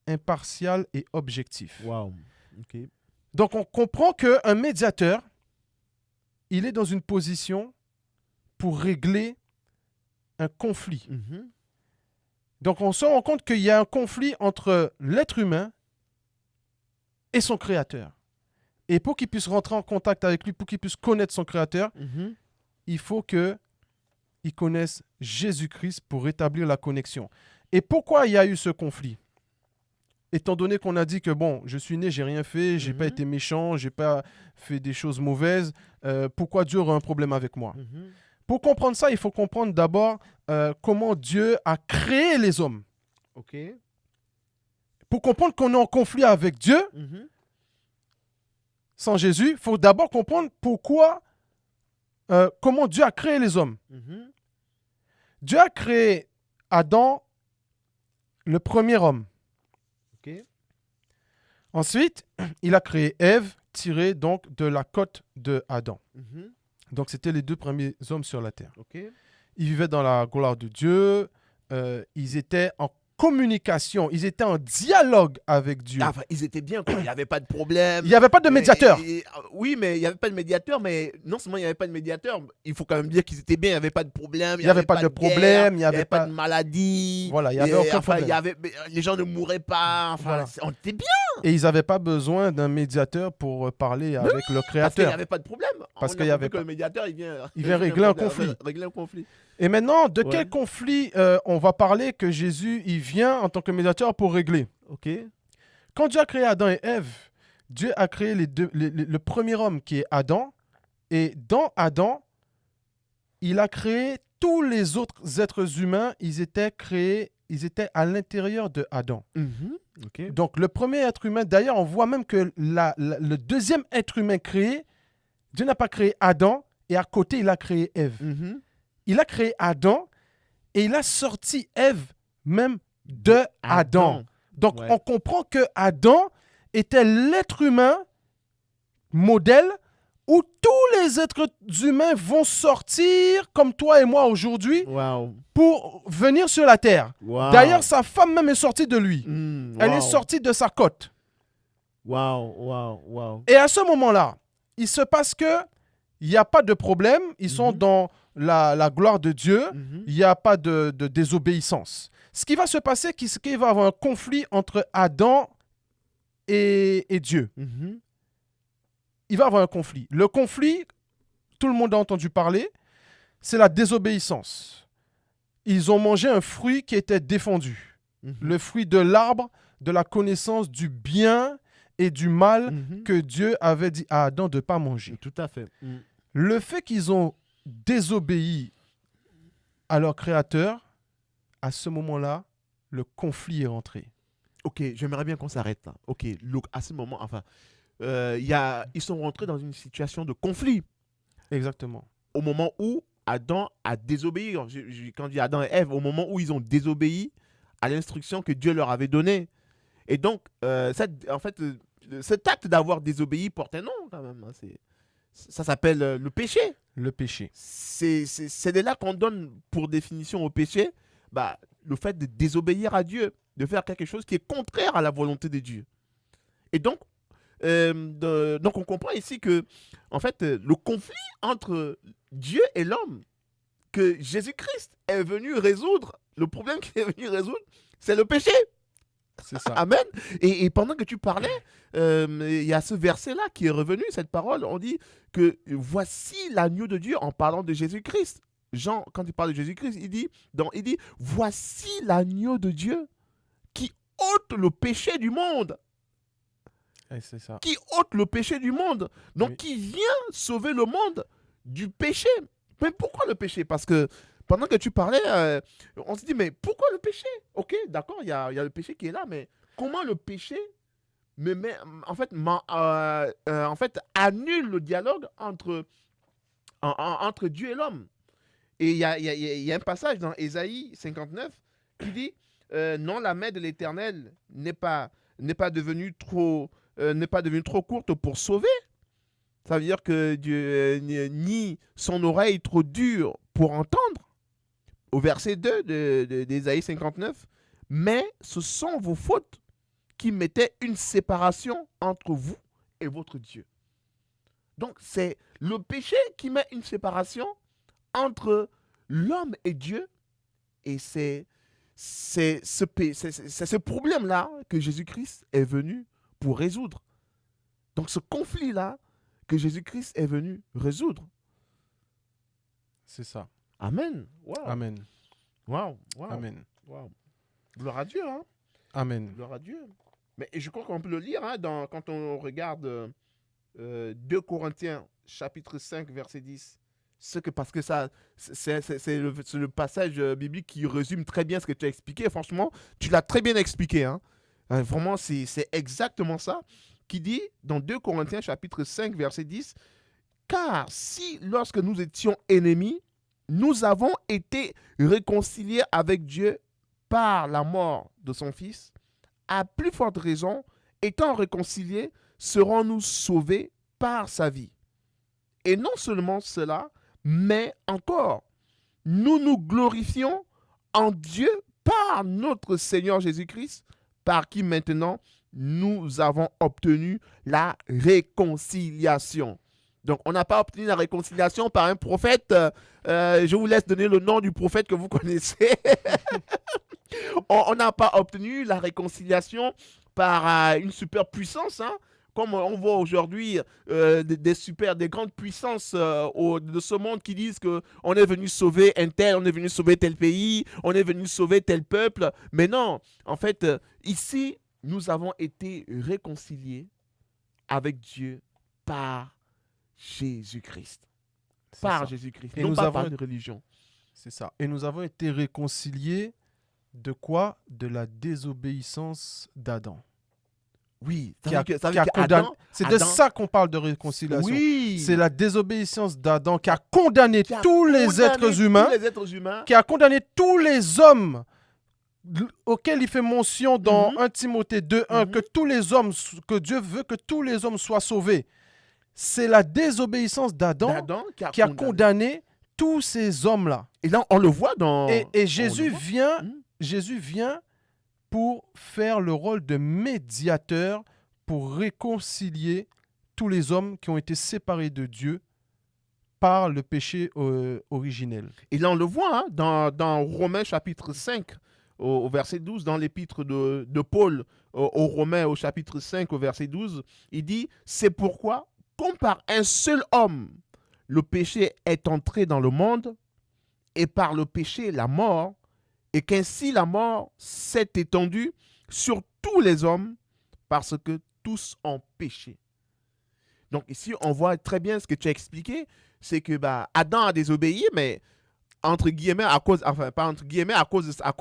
impartial et objectif. Wow. Okay. Donc, on comprend qu'un médiateur, il est dans une position pour régler un conflit. Mm-hmm. Donc, on se rend compte qu'il y a un conflit entre l'être humain et son créateur. Et pour qu'il puisse rentrer en contact avec lui, pour qu'il puisse connaître son créateur, Mm-hmm. il faut qu'il connaisse Jésus-Christ pour rétablir la connexion. Et pourquoi il y a eu ce conflit? Étant donné qu'on a dit que bon, je suis né, j'ai rien fait, j'ai pas été méchant, j'ai pas fait des choses mauvaises, pourquoi Dieu aurait un problème avec moi? Pour comprendre ça, il faut comprendre d'abord comment Dieu a créé les hommes. Ok. Pour comprendre qu'on est en conflit avec Dieu, sans Jésus, il faut d'abord comprendre comment Dieu a créé les hommes. Dieu a créé Adam, le premier homme. Okay. Ensuite, il a créé Ève, tirée donc de la côte de Adam. Donc, c'était les deux premiers hommes sur la terre. Okay. Ils vivaient dans la gloire de Dieu. Ils étaient en communication. Ils étaient en dialogue avec Dieu. Enfin, ils étaient bien, quoi. Il n'y avait pas de problème. Il n'y avait pas de médiateur. Oui, mais il n'y avait pas de médiateur. Mais non seulement il n'y avait pas de médiateur, il faut quand même dire qu'ils étaient bien. Il n'y avait pas de problème. Il n'y avait pas de problème. Il n'y avait pas de maladie. Voilà, il n'y avait aucun problème. Les gens ne mouraient pas. Enfin, voilà. On était bien. Et ils n'avaient pas besoin d'un médiateur pour parler avec le Créateur. Parce qu'il n'y avait pas de problème. Parce qu'il y avait que le médiateur, il vient régler un conflit. Et maintenant, de quel conflit on va parler que Jésus il vient en tant que médiateur pour régler? Okay. Quand Dieu a créé Adam et Ève, Dieu a créé le premier homme qui est Adam. Et dans Adam, il a créé tous les autres êtres humains. Ils étaient à l'intérieur de Adam. Okay. Donc, le premier être humain, d'ailleurs, on voit même que le deuxième être humain créé, Dieu n'a pas créé Adam et à côté, il a créé Ève. Il a créé Adam et il a sorti Ève même de Adam. Donc, on comprend que Adam était l'être humain modèle où tous les êtres humains vont sortir comme toi et moi aujourd'hui pour venir sur la terre. D'ailleurs, sa femme même est sortie de lui. Elle est sortie de sa côte. Et à ce moment-là, il se passe que il n'y a pas de problème. Ils sont dans la gloire de Dieu. Il n'y a pas de désobéissance. Ce qui va se passer, c'est qu'il va y avoir un conflit entre Adam et Dieu. Il va y avoir un conflit. Le conflit, tout le monde a entendu parler, c'est la désobéissance. Ils ont mangé un fruit qui était défendu. Le fruit de l'arbre de la connaissance du bien et du mal que Dieu avait dit à Adam de ne pas manger. Tout à fait. Le fait qu'ils ont désobéi à leur créateur, à ce moment-là, le conflit est rentré. Ok, j'aimerais bien qu'on s'arrête là. Ok, à ce moment, ils sont rentrés dans une situation de conflit. Exactement. Au moment où Adam a désobéi, quand je dis Adam et Ève, au moment où ils ont désobéi à l'instruction que Dieu leur avait donnée. Et donc, cet acte d'avoir désobéi porte un nom quand même. Ça s'appelle le péché. Le péché. C'est de là qu'on donne pour définition au péché le fait de désobéir à Dieu, de faire quelque chose qui est contraire à la volonté de Dieu. Et donc, on comprend ici que, en fait, le conflit entre Dieu et l'homme, que Jésus-Christ est venu résoudre, le problème qu'il est venu résoudre, c'est le péché. C'est ça. Amen. Et pendant que tu parlais, il y a ce verset-là qui est revenu, cette parole, on dit que voici l'agneau de Dieu en parlant de Jésus-Christ. Jean, quand il parle de Jésus-Christ, il dit, voici l'agneau de Dieu qui ôte le péché du monde. C'est ça. Qui ôte le péché du monde. Donc, qui vient sauver le monde du péché. Mais pourquoi le péché? Parce que pendant que tu parlais, on se dit, mais pourquoi le péché? Ok, d'accord, il y a le péché qui est là, mais comment le péché me met, en fait, annule le dialogue entre Dieu et l'homme? Et il y a un passage dans Ésaïe 59 qui dit non, la main de l'Éternel n'est pas devenue trop courte pour sauver. Ça veut dire que Dieu, ni son oreille trop dure pour entendre. Au verset 2 d'Ésaïe 59, mais ce sont vos fautes qui mettaient une séparation entre vous et votre Dieu. Donc c'est le péché qui met une séparation entre l'homme et Dieu, et c'est ce problème-là que Jésus-Christ est venu pour résoudre. Donc ce conflit-là que Jésus-Christ est venu résoudre. C'est ça. Amen. Wow. Amen. Wow. Wow. Amen. Wow. Gloire à Dieu. Hein? Amen. Gloire à Dieu. Mais je crois qu'on peut le lire hein, quand on regarde 2 Corinthiens chapitre 5 verset 10. Parce que ça, c'est le passage biblique qui résume très bien ce que tu as expliqué. Franchement, tu l'as très bien expliqué. Hein. Vraiment, c'est exactement ça qui dit dans 2 Corinthiens chapitre 5 verset 10. Car si lorsque nous étions ennemis, nous avons été réconciliés avec Dieu par la mort de son Fils, à plus forte raison, étant réconciliés, serons-nous sauvés par sa vie. Et non seulement cela, mais encore, nous nous glorifions en Dieu par notre Seigneur Jésus-Christ, par qui maintenant nous avons obtenu la réconciliation. Donc, on n'a pas obtenu la réconciliation par un prophète. Je vous laisse donner le nom du prophète que vous connaissez. On n'a pas obtenu la réconciliation par une super puissance, hein. Comme on voit aujourd'hui des grandes puissances de ce monde qui disent qu'on est venu sauver un tel, on est venu sauver tel pays, on est venu sauver tel peuple. Mais non, en fait, ici, nous avons été réconciliés avec Dieu par Jésus-Christ. Par Jésus-Christ, non pas par une religion. C'est ça. Et nous avons été réconciliés de quoi? De la désobéissance d'Adam. Oui, c'est de ça qu'on parle de réconciliation. Oui. C'est la désobéissance d'Adam qui a condamné tous les êtres humains, qui a condamné tous les hommes auxquels il fait mention dans 1 Timothée 2:1, que tous les hommes, que Dieu veut que tous les hommes soient sauvés. C'est la désobéissance d'Adam qui a condamné tous ces hommes-là. Et là, on le voit dans... Et Jésus vient pour faire le rôle de médiateur pour réconcilier tous les hommes qui ont été séparés de Dieu par le péché originel. Et là, on le voit hein, dans Romains chapitre 5, au verset 12, dans l'épître de Paul aux Romains au chapitre 5, au verset 12, il dit « C'est pourquoi, comme par un seul homme, le péché est entré dans le monde, et par le péché, la mort, et qu'ainsi la mort s'est étendue sur tous les hommes parce que tous ont péché. » Donc ici, on voit très bien ce que tu as expliqué, c'est que Adam a désobéi, mais entre guillemets, à cause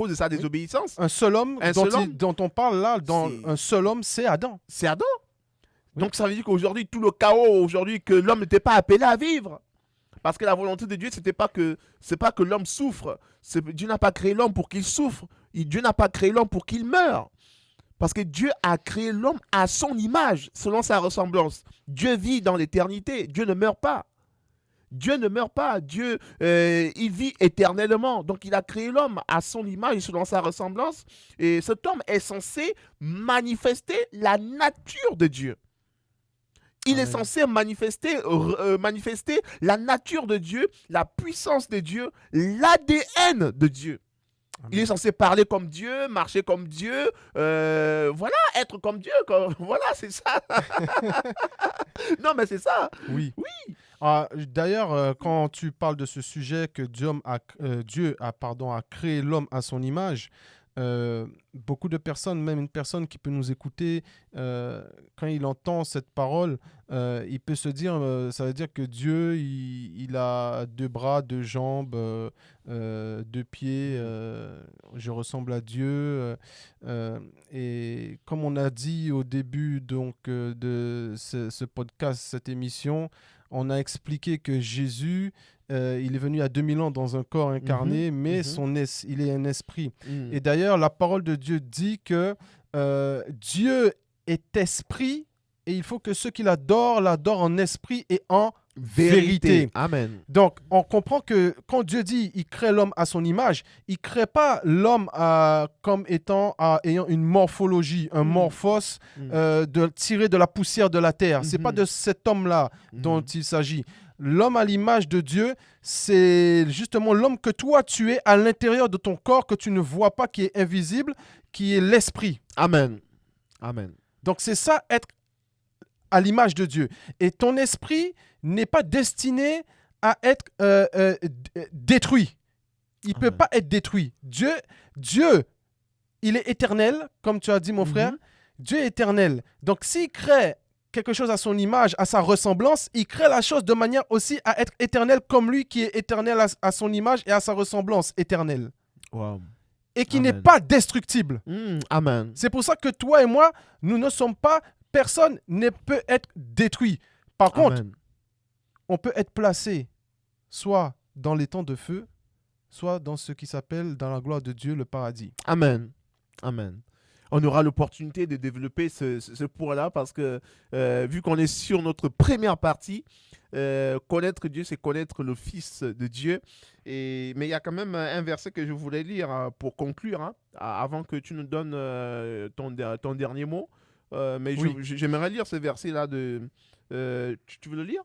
de sa désobéissance. Un seul homme dont on parle là, un seul homme, c'est Adam. C'est Adam. Oui. Donc ça veut dire qu'aujourd'hui, tout le chaos, que l'homme n'était pas appelé à vivre. Parce que la volonté de Dieu, c'est pas que l'homme souffre. Dieu n'a pas créé l'homme pour qu'il souffre. Dieu n'a pas créé l'homme pour qu'il meure. Parce que Dieu a créé l'homme à son image, selon sa ressemblance. Dieu vit dans l'éternité. Dieu ne meurt pas. Dieu ne meurt pas. Dieu, il vit éternellement. Donc, il a créé l'homme à son image et selon sa ressemblance. Et cet homme est censé manifester la nature de Dieu. Il est censé manifester la nature de Dieu, la puissance de Dieu, l'ADN de Dieu. Amen. Il est censé parler comme Dieu, marcher comme Dieu, être comme Dieu. Voilà, c'est ça. Non, mais c'est ça. Oui. D'ailleurs, quand tu parles de ce sujet que Dieu a créé l'homme à son image, beaucoup de personnes, même une personne qui peut nous écouter, quand il entend cette parole, il peut se dire, ça veut dire que Dieu, il a 2 bras, 2 jambes, 2 pieds, je ressemble à Dieu. Et comme on a dit au début donc, de ce podcast, cette émission, on a expliqué que Jésus, il est venu à 2000 ans dans un corps incarné, mais il est un esprit. Et d'ailleurs, la parole de Dieu dit que Dieu est esprit et il faut que ceux qui l'adorent en esprit et en vérité. Amen. Donc, on comprend que quand Dieu dit il crée l'homme à son image, il ne crée pas l'homme comme ayant une morphologie, un morphos tiré de la poussière de la terre. Ce n'est pas de cet homme-là dont il s'agit. L'homme à l'image de Dieu, c'est justement l'homme que toi tu es à l'intérieur de ton corps, que tu ne vois pas, qui est invisible, qui est l'esprit. Amen. Amen. Donc c'est ça, être à l'image de Dieu. Et ton esprit n'est pas destiné à être détruit. Il ne peut pas être détruit. Dieu, il est éternel, comme tu as dit mon frère. Dieu est éternel. Donc s'il crée quelque chose à son image, à sa ressemblance, il crée la chose de manière aussi à être éternel comme lui qui est éternel à son image et à sa ressemblance éternelle. Wow. Et qui n'est pas destructible. Amen. C'est pour ça que toi et moi, nous ne sommes pas, personne ne peut être détruit. Par contre, on peut être placé soit dans les temps de feu, soit dans ce qui s'appelle, dans la gloire de Dieu, le paradis. Amen. Amen. On aura l'opportunité de développer ce point-là parce que vu qu'on est sur notre première partie, connaître Dieu, c'est connaître le Fils de Dieu. Mais il y a quand même un verset que je voulais lire pour conclure, avant que tu nous donnes ton dernier mot. Mais oui. J'aimerais lire ce verset-là de... tu veux le lire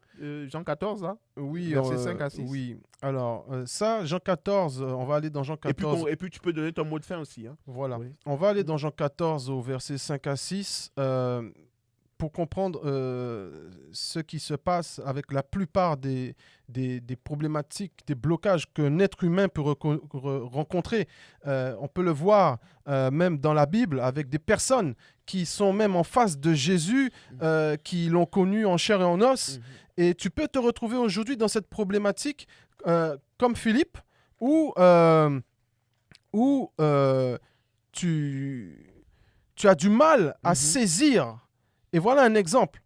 Jean 14, là Oui, verset 5 à 6. Oui. Alors, ça, Jean 14, on va aller dans Jean 14. Et puis tu peux donner ton mot de fin aussi. Voilà. Oui. On va aller dans Jean 14 au verset 5 à 6 pour comprendre ce qui se passe avec la plupart des problématiques, des blocages qu'un être humain peut rencontrer. On peut le voir même dans la Bible avec des personnes qui sont même en face de Jésus, qui l'ont connu en chair et en os. Et tu peux te retrouver aujourd'hui dans cette problématique comme Philippe, où tu as du mal à saisir. Et voilà un exemple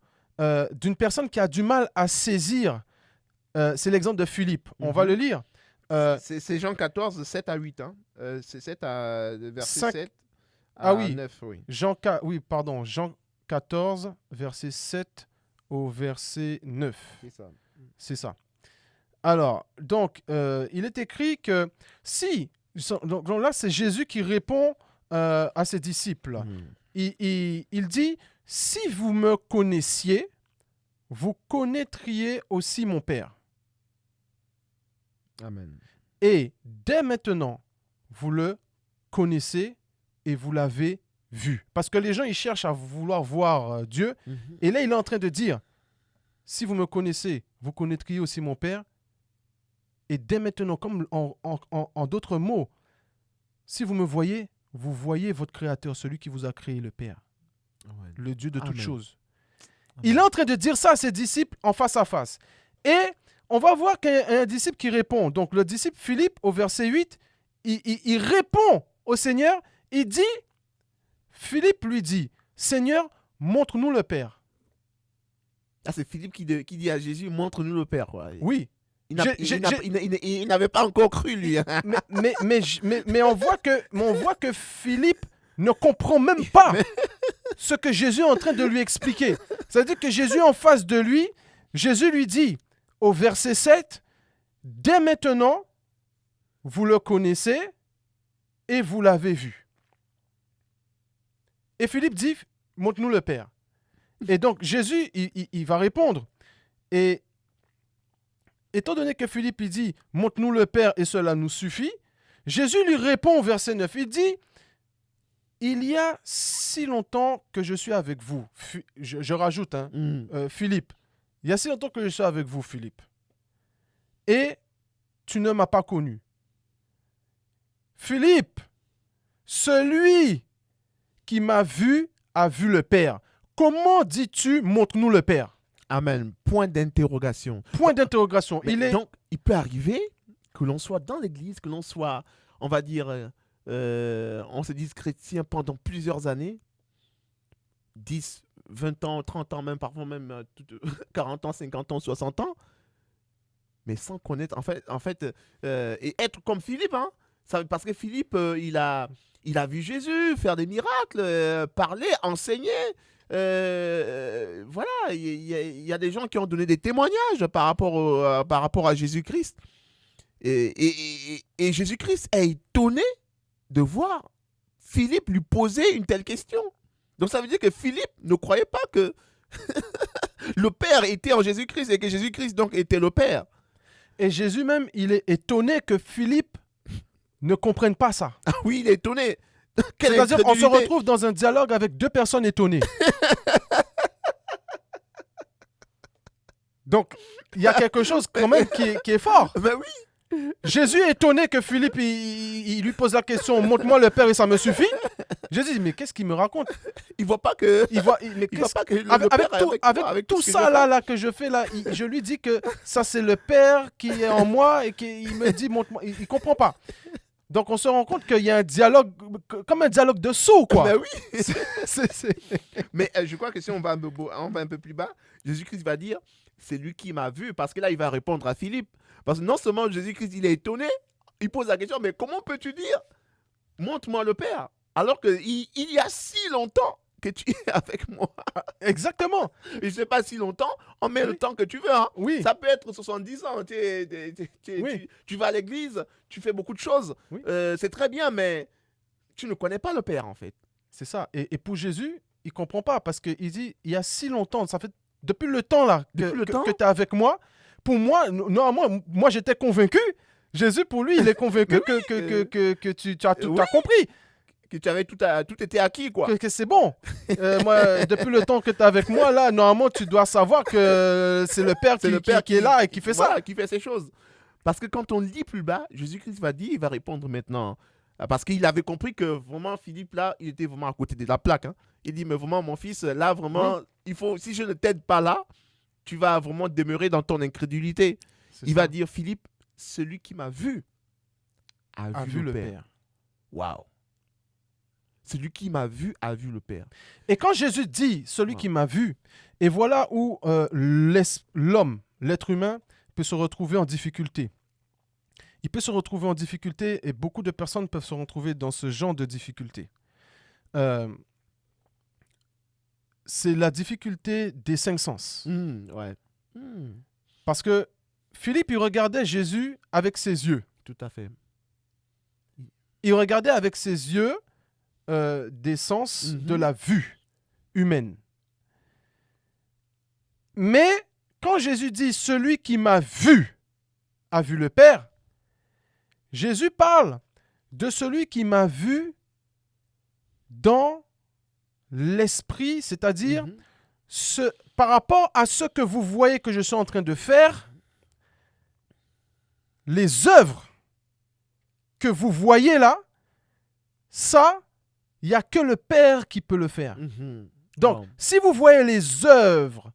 d'une personne qui a du mal à saisir. C'est l'exemple de Philippe. On va le lire. C'est Jean 14, 7 à 8. C'est 7 à verset 7 à 9. Oui. Jean 14, verset 7 au verset 9. C'est ça. Alors, donc, il est écrit que si... Donc là, c'est Jésus qui répond à ses disciples. Il dit... Si vous me connaissiez, vous connaîtriez aussi mon Père. Amen. Et dès maintenant, vous le connaissez et vous l'avez vu. Parce que les gens, ils cherchent à vouloir voir Dieu. Et là, il est en train de dire, si vous me connaissez, vous connaîtriez aussi mon Père. Et dès maintenant, comme en d'autres mots, si vous me voyez, vous voyez votre Créateur, celui qui vous a créé, le Père. Amen. Le Dieu de toutes choses. Amen. Il est en train de dire ça à ses disciples en face à face. Et on va voir qu'il y a un disciple qui répond. Donc le disciple Philippe, au verset 8, il répond au Seigneur. Il dit, Philippe lui dit, Seigneur, montre-nous le Père. Ah, c'est Philippe qui dit à Jésus, montre-nous le Père. Quoi. Oui. Il n'avait pas encore cru, lui. mais on voit que Philippe ne comprend même pas ce que Jésus est en train de lui expliquer. C'est-à-dire que Jésus en face de lui, Jésus lui dit au verset 7, « Dès maintenant, vous le connaissez et vous l'avez vu. » Et Philippe dit, « Montre-nous le Père. » Et donc Jésus, il va répondre. Et étant donné que Philippe il dit, « Montre-nous le Père et cela nous suffit », Jésus lui répond au verset 9, il dit, il y a si longtemps que je suis avec vous. Je rajoute, Philippe. Il y a si longtemps que je suis avec vous, Philippe. Et tu ne m'as pas connu. Philippe, celui qui m'a vu a vu le Père. Comment dis-tu, montre-nous le Père? Amen. Point d'interrogation. Point d'interrogation. Donc, il peut arriver que l'on soit dans l'église, que l'on soit, on va dire, on se dise chrétien pendant plusieurs années, 10, 20 ans, 30 ans, même parfois même 40 ans, 50 ans, 60 ans, mais sans connaître, en fait et être comme Philippe, hein, parce que Philippe, il a vu Jésus faire des miracles, parler, enseigner. Voilà, il y a des gens qui ont donné des témoignages par rapport à Jésus-Christ. Et Jésus-Christ est étonné de voir Philippe lui poser une telle question. Donc ça veut dire que Philippe ne croyait pas que le Père était en Jésus-Christ et que Jésus-Christ donc était le Père. Et Jésus même, il est étonné que Philippe ne comprenne pas ça. Ah oui, il est étonné. C'est-à-dire qu'on se retrouve dans un dialogue avec deux personnes étonnées. Donc, il y a quelque chose quand même qui est fort. Ben oui. Jésus est étonné que Philippe, il lui pose la question, montre-moi le Père et ça me suffit. Jésus dit, mais qu'est-ce qu'il me raconte? Il voit pas que... Il voit pas que avec tout ça là que je fais là, je lui dis que ça c'est le Père qui est en moi et qu'il me dit, montre-moi. Il comprend pas. Donc on se rend compte qu'il y a un dialogue, comme un dialogue de sourds, quoi. Ben oui. Mais je crois que si on va un peu plus bas, Jésus-Christ va dire, c'est lui qui m'a vu, parce que là il va répondre à Philippe. Parce que non seulement Jésus-Christ, il est étonné, il pose la question, mais comment peux-tu dire, montre-moi le Père, alors qu'il y a si longtemps que tu es avec moi. Exactement. Et je ne sais pas si longtemps, on met le temps que tu veux. Hein. Oui. Ça peut être 70 ans. Tu vas à l'église, tu fais beaucoup de choses. Oui. C'est très bien, mais tu ne connais pas le Père, en fait. C'est ça. Et pour Jésus, il ne comprend pas, parce qu'il dit, il y a si longtemps, ça fait depuis le temps là que tu es avec moi. Pour moi, normalement, moi j'étais convaincu. Jésus, pour lui, il est convaincu que tu as tout compris. Que tu avais tout été acquis, quoi. Que c'est bon. Moi, depuis le temps que tu es avec moi, là, normalement, tu dois savoir que c'est le Père qui est là et qui fait ça. Qui fait ces choses. Parce que quand on lit plus bas, Jésus-Christ il va répondre maintenant. Parce qu'il avait compris que vraiment, Philippe, là, il était vraiment à côté de la plaque. Hein. Il dit, mais vraiment, mon fils, là, vraiment, il faut, si je ne t'aide pas là, tu vas vraiment demeurer dans ton incrédulité. Il va dire, Philippe, celui qui m'a vu a vu le Père. Waouh. Celui qui m'a vu a vu le Père. Et quand Jésus dit, celui qui m'a vu, et voilà où l'homme, l'être humain, peut se retrouver en difficulté. Il peut se retrouver en difficulté et beaucoup de personnes peuvent se retrouver dans ce genre de difficulté. C'est la difficulté des 5 sens. Parce que Philippe, il regardait Jésus avec ses yeux. Tout à fait. Il regardait avec ses yeux des sens de la vue humaine. Mais quand Jésus dit « celui qui m'a vu a vu le Père », Jésus parle de celui qui m'a vu dans l'esprit, c'est-à-dire par rapport à ce que vous voyez que je suis en train de faire, les œuvres que vous voyez là, ça, il n'y a que le Père qui peut le faire. Donc, si vous voyez les œuvres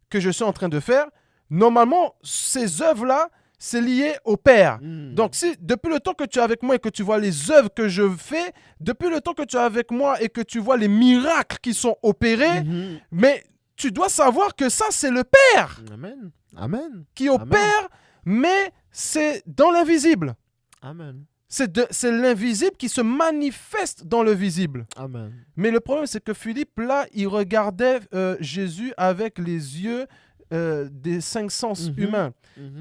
que je suis en train de faire, normalement, ces œuvres-là, c'est lié au Père. Donc, si depuis le temps que tu es avec moi et que tu vois les œuvres que je fais, depuis le temps que tu es avec moi et que tu vois les miracles qui sont opérés, mais tu dois savoir que ça, c'est le Père. Amen. Amen. Qui opère, mais c'est dans l'invisible. Amen. C'est l'invisible qui se manifeste dans le visible. Amen. Mais le problème, c'est que Philippe, là, il regardait Jésus avec les yeux des 5 sens humains.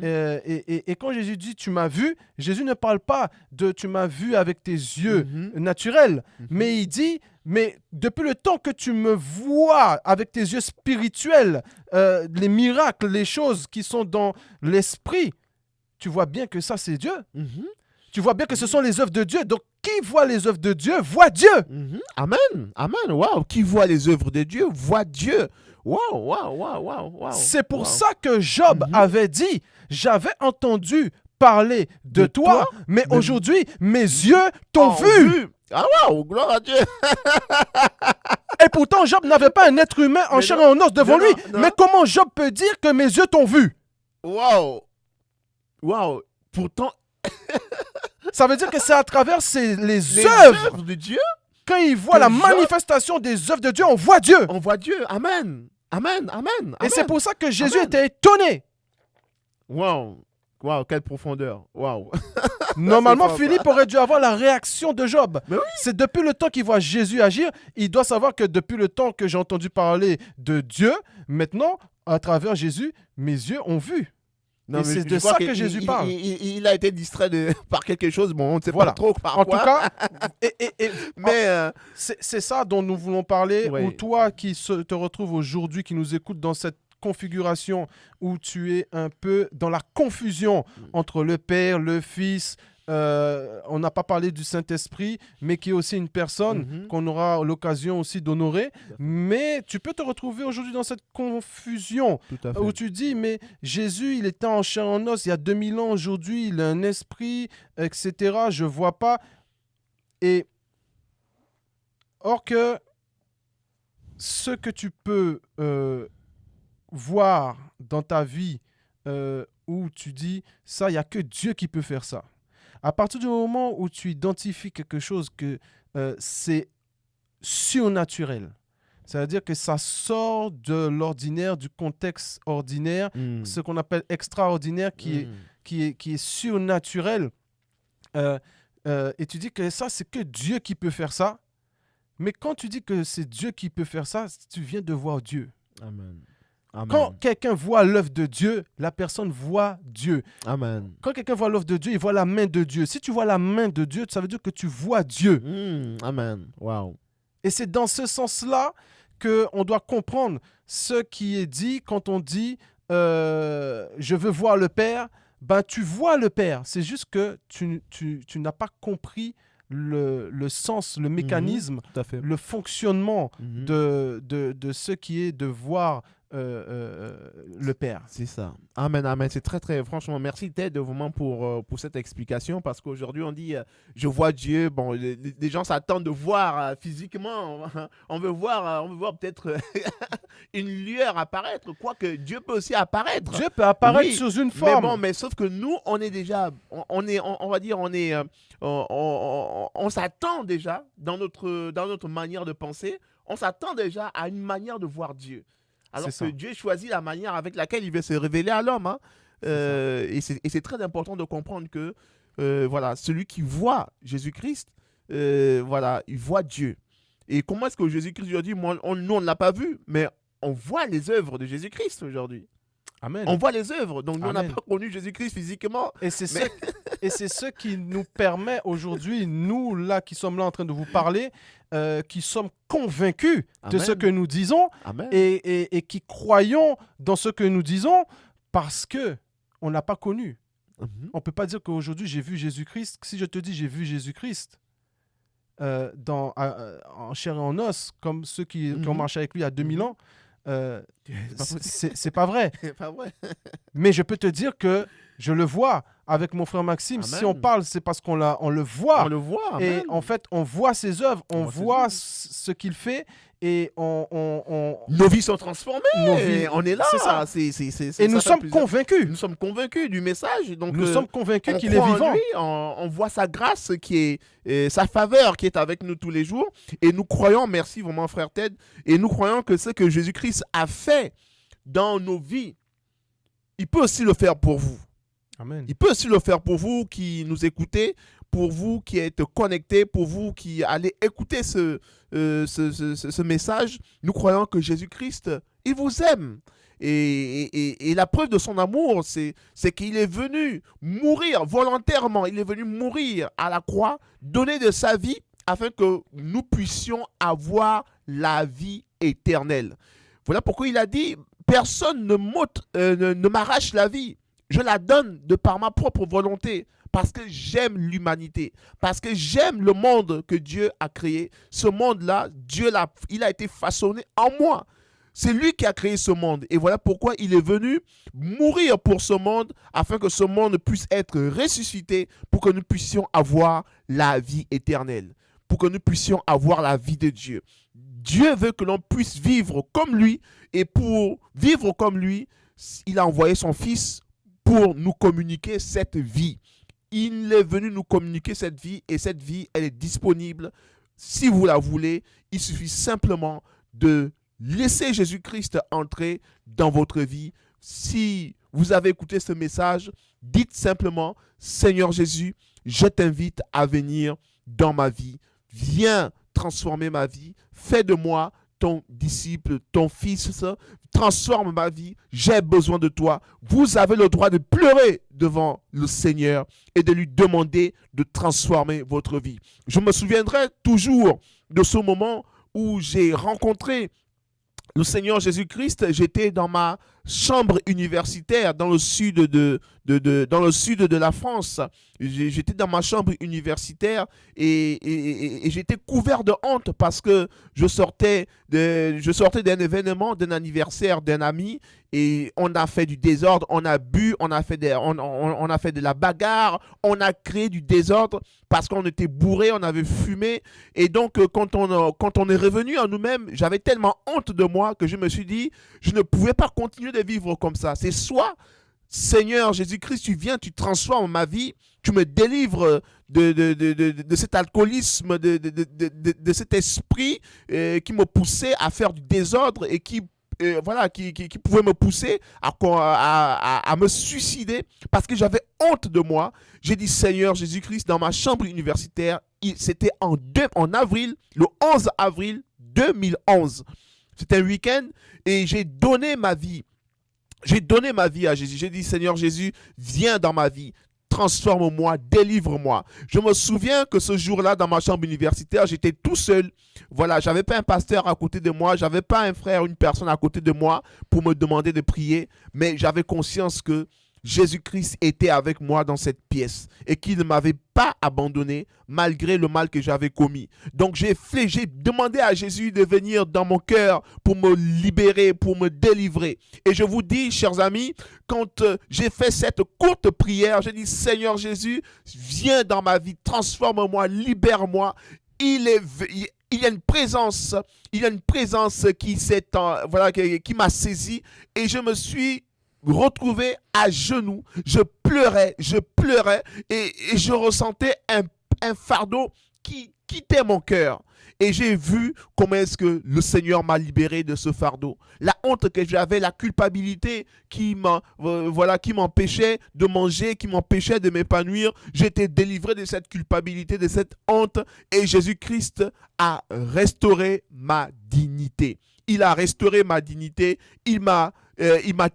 Et quand Jésus dit « tu m'as vu », Jésus ne parle pas de « tu m'as vu avec tes yeux naturels », mais il dit « mais depuis le temps que tu me vois avec tes yeux spirituels, les miracles, les choses qui sont dans l'esprit, tu vois bien que ça, c'est Dieu. Tu vois bien que ce sont les œuvres de Dieu. Donc, qui voit les œuvres de Dieu, voit Dieu. Amen. Amen. Wow. Qui voit les œuvres de Dieu, voit Dieu. Wow. C'est pour ça que Job avait dit, j'avais entendu parler de toi, mais aujourd'hui, mes yeux t'ont vu. Ah waouh, gloire à Dieu. Et pourtant, Job n'avait pas un être humain en chair et en os devant lui. Non. Mais comment Job peut dire que mes yeux t'ont vu? Waouh. Waouh. Pourtant... Ça veut dire que c'est à travers les œuvres de Dieu. Quand il voit la manifestation des œuvres de Dieu, on voit Dieu. On voit Dieu. Amen. Amen. Amen. Et c'est pour ça que Jésus était étonné. Waouh. Waouh, quelle profondeur. Waouh. Normalement, Philippe aurait dû avoir la réaction de Job. Oui. C'est depuis le temps qu'il voit Jésus agir, il doit savoir que depuis le temps que j'ai entendu parler de Dieu, maintenant, à travers Jésus, mes yeux ont vu. Non, et c'est de ça que Jésus parle. Il a été distrait par quelque chose, bon, on ne sait pas trop par quoi. En tout cas, mais c'est ça dont nous voulons parler, ou toi qui te retrouves aujourd'hui, qui nous écoute dans cette configuration où tu es un peu dans la confusion entre le Père, le Fils, on n'a pas parlé du Saint-Esprit, mais qui est aussi une personne qu'on aura l'occasion aussi d'honorer. Mais tu peux te retrouver aujourd'hui dans cette confusion où tu dis, mais Jésus, il était en chair en os il y a 2000 ans, aujourd'hui, il a un esprit, etc. Je ne vois pas. Et or que ce que tu peux voir dans ta vie où tu dis, ça, il n'y a que Dieu qui peut faire ça. À partir du moment où tu identifies quelque chose que c'est surnaturel, ça veut dire que ça sort de l'ordinaire, du contexte ordinaire, ce qu'on appelle extraordinaire, qui est surnaturel, et tu dis que ça, c'est que Dieu qui peut faire ça. Mais quand tu dis que c'est Dieu qui peut faire ça, tu viens de voir Dieu. Amen. Amen. Quand quelqu'un voit l'œuvre de Dieu, la personne voit Dieu. Amen. Quand quelqu'un voit l'œuvre de Dieu, il voit la main de Dieu. Si tu vois la main de Dieu, ça veut dire que tu vois Dieu. Amen. Wow. Et c'est dans ce sens-là qu'on doit comprendre ce qui est dit quand on dit je veux voir le Père. Ben, tu vois le Père. C'est juste que tu n'as pas compris le sens, le mécanisme, le fonctionnement de ce qui est de voir le Père. C'est ça. Amen, amen. C'est très, très, franchement, merci Ted vraiment pour cette explication, parce qu'aujourd'hui on dit je vois Dieu. Bon, les gens s'attendent de voir physiquement. On veut voir peut-être une lueur apparaître, quoique Dieu peut aussi apparaître. Dieu peut apparaître sous une forme. Mais bon, mais sauf que nous, on est déjà, on va dire, on s'attend déjà dans notre manière de penser, on s'attend déjà à une manière de voir Dieu. Alors que Dieu choisit la manière avec laquelle il veut se révéler à l'homme. Hein. Et c'est très important de comprendre que voilà, celui qui voit Jésus-Christ, voilà, il voit Dieu. Et comment est-ce que Jésus-Christ aujourd'hui, nous on ne l'a pas vu, mais on voit les œuvres de Jésus-Christ aujourd'hui. Amen. On voit les œuvres, donc nous on n'a pas connu Jésus-Christ physiquement. Et c'est ce qui nous permet aujourd'hui, nous là qui sommes là en train de vous parler, qui sommes convaincus de ce que nous disons et qui croyons dans ce que nous disons parce qu'on n'a pas connu. On ne peut pas dire qu'aujourd'hui j'ai vu Jésus-Christ. Si je te dis j'ai vu Jésus-Christ en chair et en os, comme ceux qui ont marché avec lui il y a 2000 ans, c'est pas vrai. Pas vrai. Mais je peux te dire que je le vois avec mon frère Maxime. Amen. Si on parle, c'est parce on le voit. On le voit. Amen. Et en fait, on voit ses œuvres, on voit ce qu'il fait et nos vies sont transformées. On est là. C'est ça. Et nous sommes convaincus. Nous sommes convaincus du message. Donc, nous sommes convaincus qu'il est vivant. Lui, on voit sa grâce qui est sa faveur qui est avec nous tous les jours. Et nous croyons, merci vraiment frère Ted, et nous croyons que ce que Jésus-Christ a fait dans nos vies, il peut aussi le faire pour vous. Amen. Il peut aussi le faire pour vous qui nous écoutez, pour vous qui êtes connectés, pour vous qui allez écouter ce message. Nous croyons que Jésus-Christ, il vous aime. Et la preuve de son amour, c'est qu'il est venu mourir volontairement. Il est venu mourir à la croix, donner de sa vie afin que nous puissions avoir la vie éternelle. Voilà pourquoi il a dit, personne ne m'arrache la vie. Je la donne de par ma propre volonté, parce que j'aime l'humanité, parce que j'aime le monde que Dieu a créé. Ce monde-là, il a été façonné en moi. C'est lui qui a créé ce monde. Et voilà pourquoi il est venu mourir pour ce monde, afin que ce monde puisse être ressuscité, pour que nous puissions avoir la vie éternelle. pour que nous puissions avoir la vie de Dieu. Dieu veut que l'on puisse vivre comme lui, et pour vivre comme lui, il a envoyé son Fils pour nous communiquer cette vie. Il est venu nous communiquer cette vie, et cette vie, elle est disponible. Si vous la voulez, il suffit simplement de laisser Jésus-Christ entrer dans votre vie. Si vous avez écouté ce message, dites simplement, Seigneur Jésus, je t'invite à venir dans ma vie. Viens transformer ma vie. Fais de moi ton disciple, ton fils. Transforme ma vie. J'ai besoin de toi. Vous avez le droit de pleurer devant le Seigneur et de lui demander de transformer votre vie. Je me souviendrai toujours de ce moment où j'ai rencontré le Seigneur Jésus-Christ. J'étais dans ma chambre universitaire dans le sud dans le sud de la France. J'étais dans ma chambre universitaire et j'étais couvert de honte parce que je sortais d'un événement, d'un anniversaire d'un ami, et on a fait du désordre, on a bu, on a fait de la bagarre, on a créé du désordre parce qu'on était bourré, on avait fumé. Et donc quand on est revenu à nous-mêmes, j'avais tellement honte de moi que je me suis dit, je ne pouvais pas continuer de vivre comme ça. C'est soit, Seigneur Jésus-Christ, tu viens, tu transformes ma vie, tu me délivres de cet alcoolisme, de cet esprit qui me poussait à faire du désordre et qui pouvait me pousser à me suicider parce que j'avais honte de moi. J'ai dit, Seigneur Jésus-Christ, dans ma chambre universitaire, c'était en avril, le 11 avril 2011. C'était un week-end et j'ai donné ma vie. J'ai donné ma vie à Jésus. J'ai dit, Seigneur Jésus, viens dans ma vie. Transforme-moi, délivre-moi. Je me souviens que ce jour-là, dans ma chambre universitaire, j'étais tout seul. Voilà, j'avais pas un pasteur à côté de moi, j'avais pas un frère, une personne à côté de moi pour me demander de prier, mais j'avais conscience que Jésus-Christ était avec moi dans cette pièce et qu'il ne m'avait pas abandonné malgré le mal que j'avais commis. Donc j'ai demandé à Jésus de venir dans mon cœur pour me libérer, pour me délivrer. Et je vous dis, chers amis, quand j'ai fait cette courte prière, j'ai dit, Seigneur Jésus, viens dans ma vie, transforme-moi, libère-moi. Il y a une présence qui m'a saisi et je me suis retrouvé à genoux. Je pleurais et je ressentais un fardeau qui quittait mon cœur. Et j'ai vu comment est-ce que le Seigneur m'a libéré de ce fardeau. La honte que j'avais, la culpabilité qui m'empêchait de manger, qui m'empêchait de m'épanouir. J'étais délivré de cette culpabilité, de cette honte. Et Jésus-Christ a restauré ma dignité. Il a restauré ma dignité. Il m'a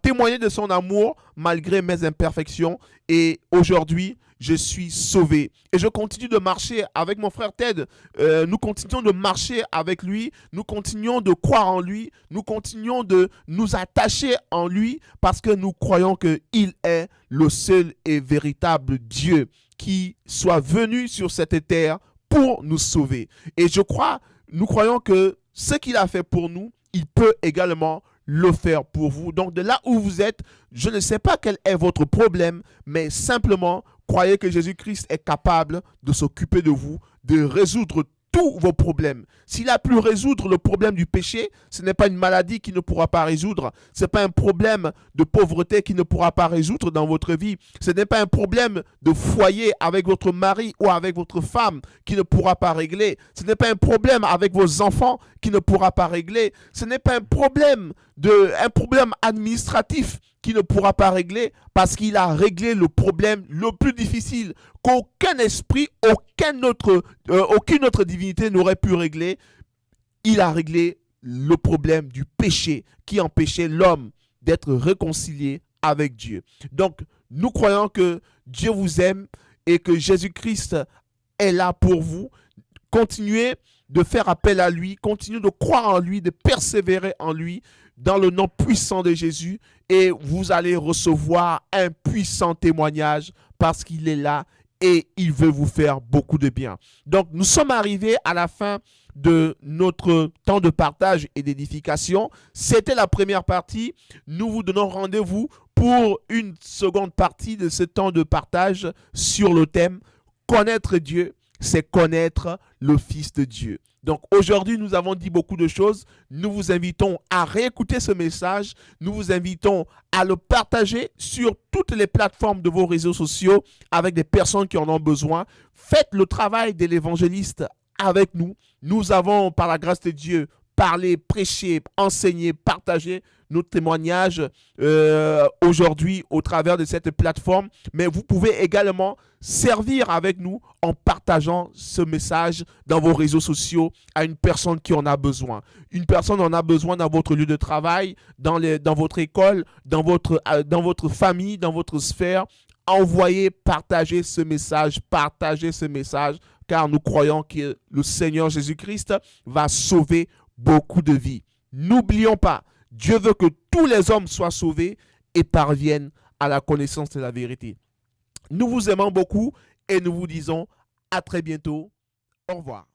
témoigné de son amour malgré mes imperfections. Et aujourd'hui, je suis sauvé. Et je continue de marcher avec mon frère Ted. Nous continuons de marcher avec lui. Nous continuons de croire en lui. Nous continuons de nous attacher en lui parce que nous croyons qu'il est le seul et véritable Dieu qui soit venu sur cette terre pour nous sauver. Et nous croyons que ce qu'il a fait pour nous, il peut également le faire pour vous. Donc de là où vous êtes, je ne sais pas quel est votre problème, mais simplement croyez que Jésus-Christ est capable de s'occuper de vous, de résoudre tous vos problèmes. S'il a pu résoudre le problème du péché, ce n'est pas une maladie qu'il ne pourra pas résoudre. Ce n'est pas un problème de pauvreté qu'il ne pourra pas résoudre dans votre vie. Ce n'est pas un problème de foyer avec votre mari ou avec votre femme qu'il ne pourra pas régler. Ce n'est pas un problème avec vos enfants qu'il ne pourra pas régler. Ce n'est pas un problème administratif qui ne pourra pas régler parce qu'il a réglé le problème le plus difficile qu'aucun esprit, aucune autre divinité n'aurait pu régler. Il a réglé le problème du péché qui empêchait l'homme d'être réconcilié avec Dieu. Donc, nous croyons que Dieu vous aime et que Jésus-Christ est là pour vous. Continuez de faire appel à lui, continuez de croire en lui, de persévérer en lui, dans le nom puissant de Jésus, et vous allez recevoir un puissant témoignage parce qu'il est là et il veut vous faire beaucoup de bien. Donc, nous sommes arrivés à la fin de notre temps de partage et d'édification. C'était la première partie. Nous vous donnons rendez-vous pour une seconde partie de ce temps de partage sur le thème « Connaître Dieu ». c'est connaître le Fils de Dieu. Donc aujourd'hui, nous avons dit beaucoup de choses. Nous vous invitons à réécouter ce message. Nous vous invitons à le partager sur toutes les plateformes de vos réseaux sociaux avec des personnes qui en ont besoin. Faites le travail de l'évangéliste avec nous. Nous avons, par la grâce de Dieu, parlé, prêché, enseigné, partagé notre témoignage aujourd'hui au travers de cette plateforme. Mais vous pouvez également servir avec nous en partageant ce message dans vos réseaux sociaux à une personne qui en a besoin. Une personne en a besoin dans votre lieu de travail, dans votre école, dans votre famille, dans votre sphère. Envoyez, partagez ce message, car nous croyons que le Seigneur Jésus-Christ va sauver beaucoup de vies. N'oublions pas, Dieu veut que tous les hommes soient sauvés et parviennent à la connaissance de la vérité. Nous vous aimons beaucoup et nous vous disons à très bientôt. Au revoir.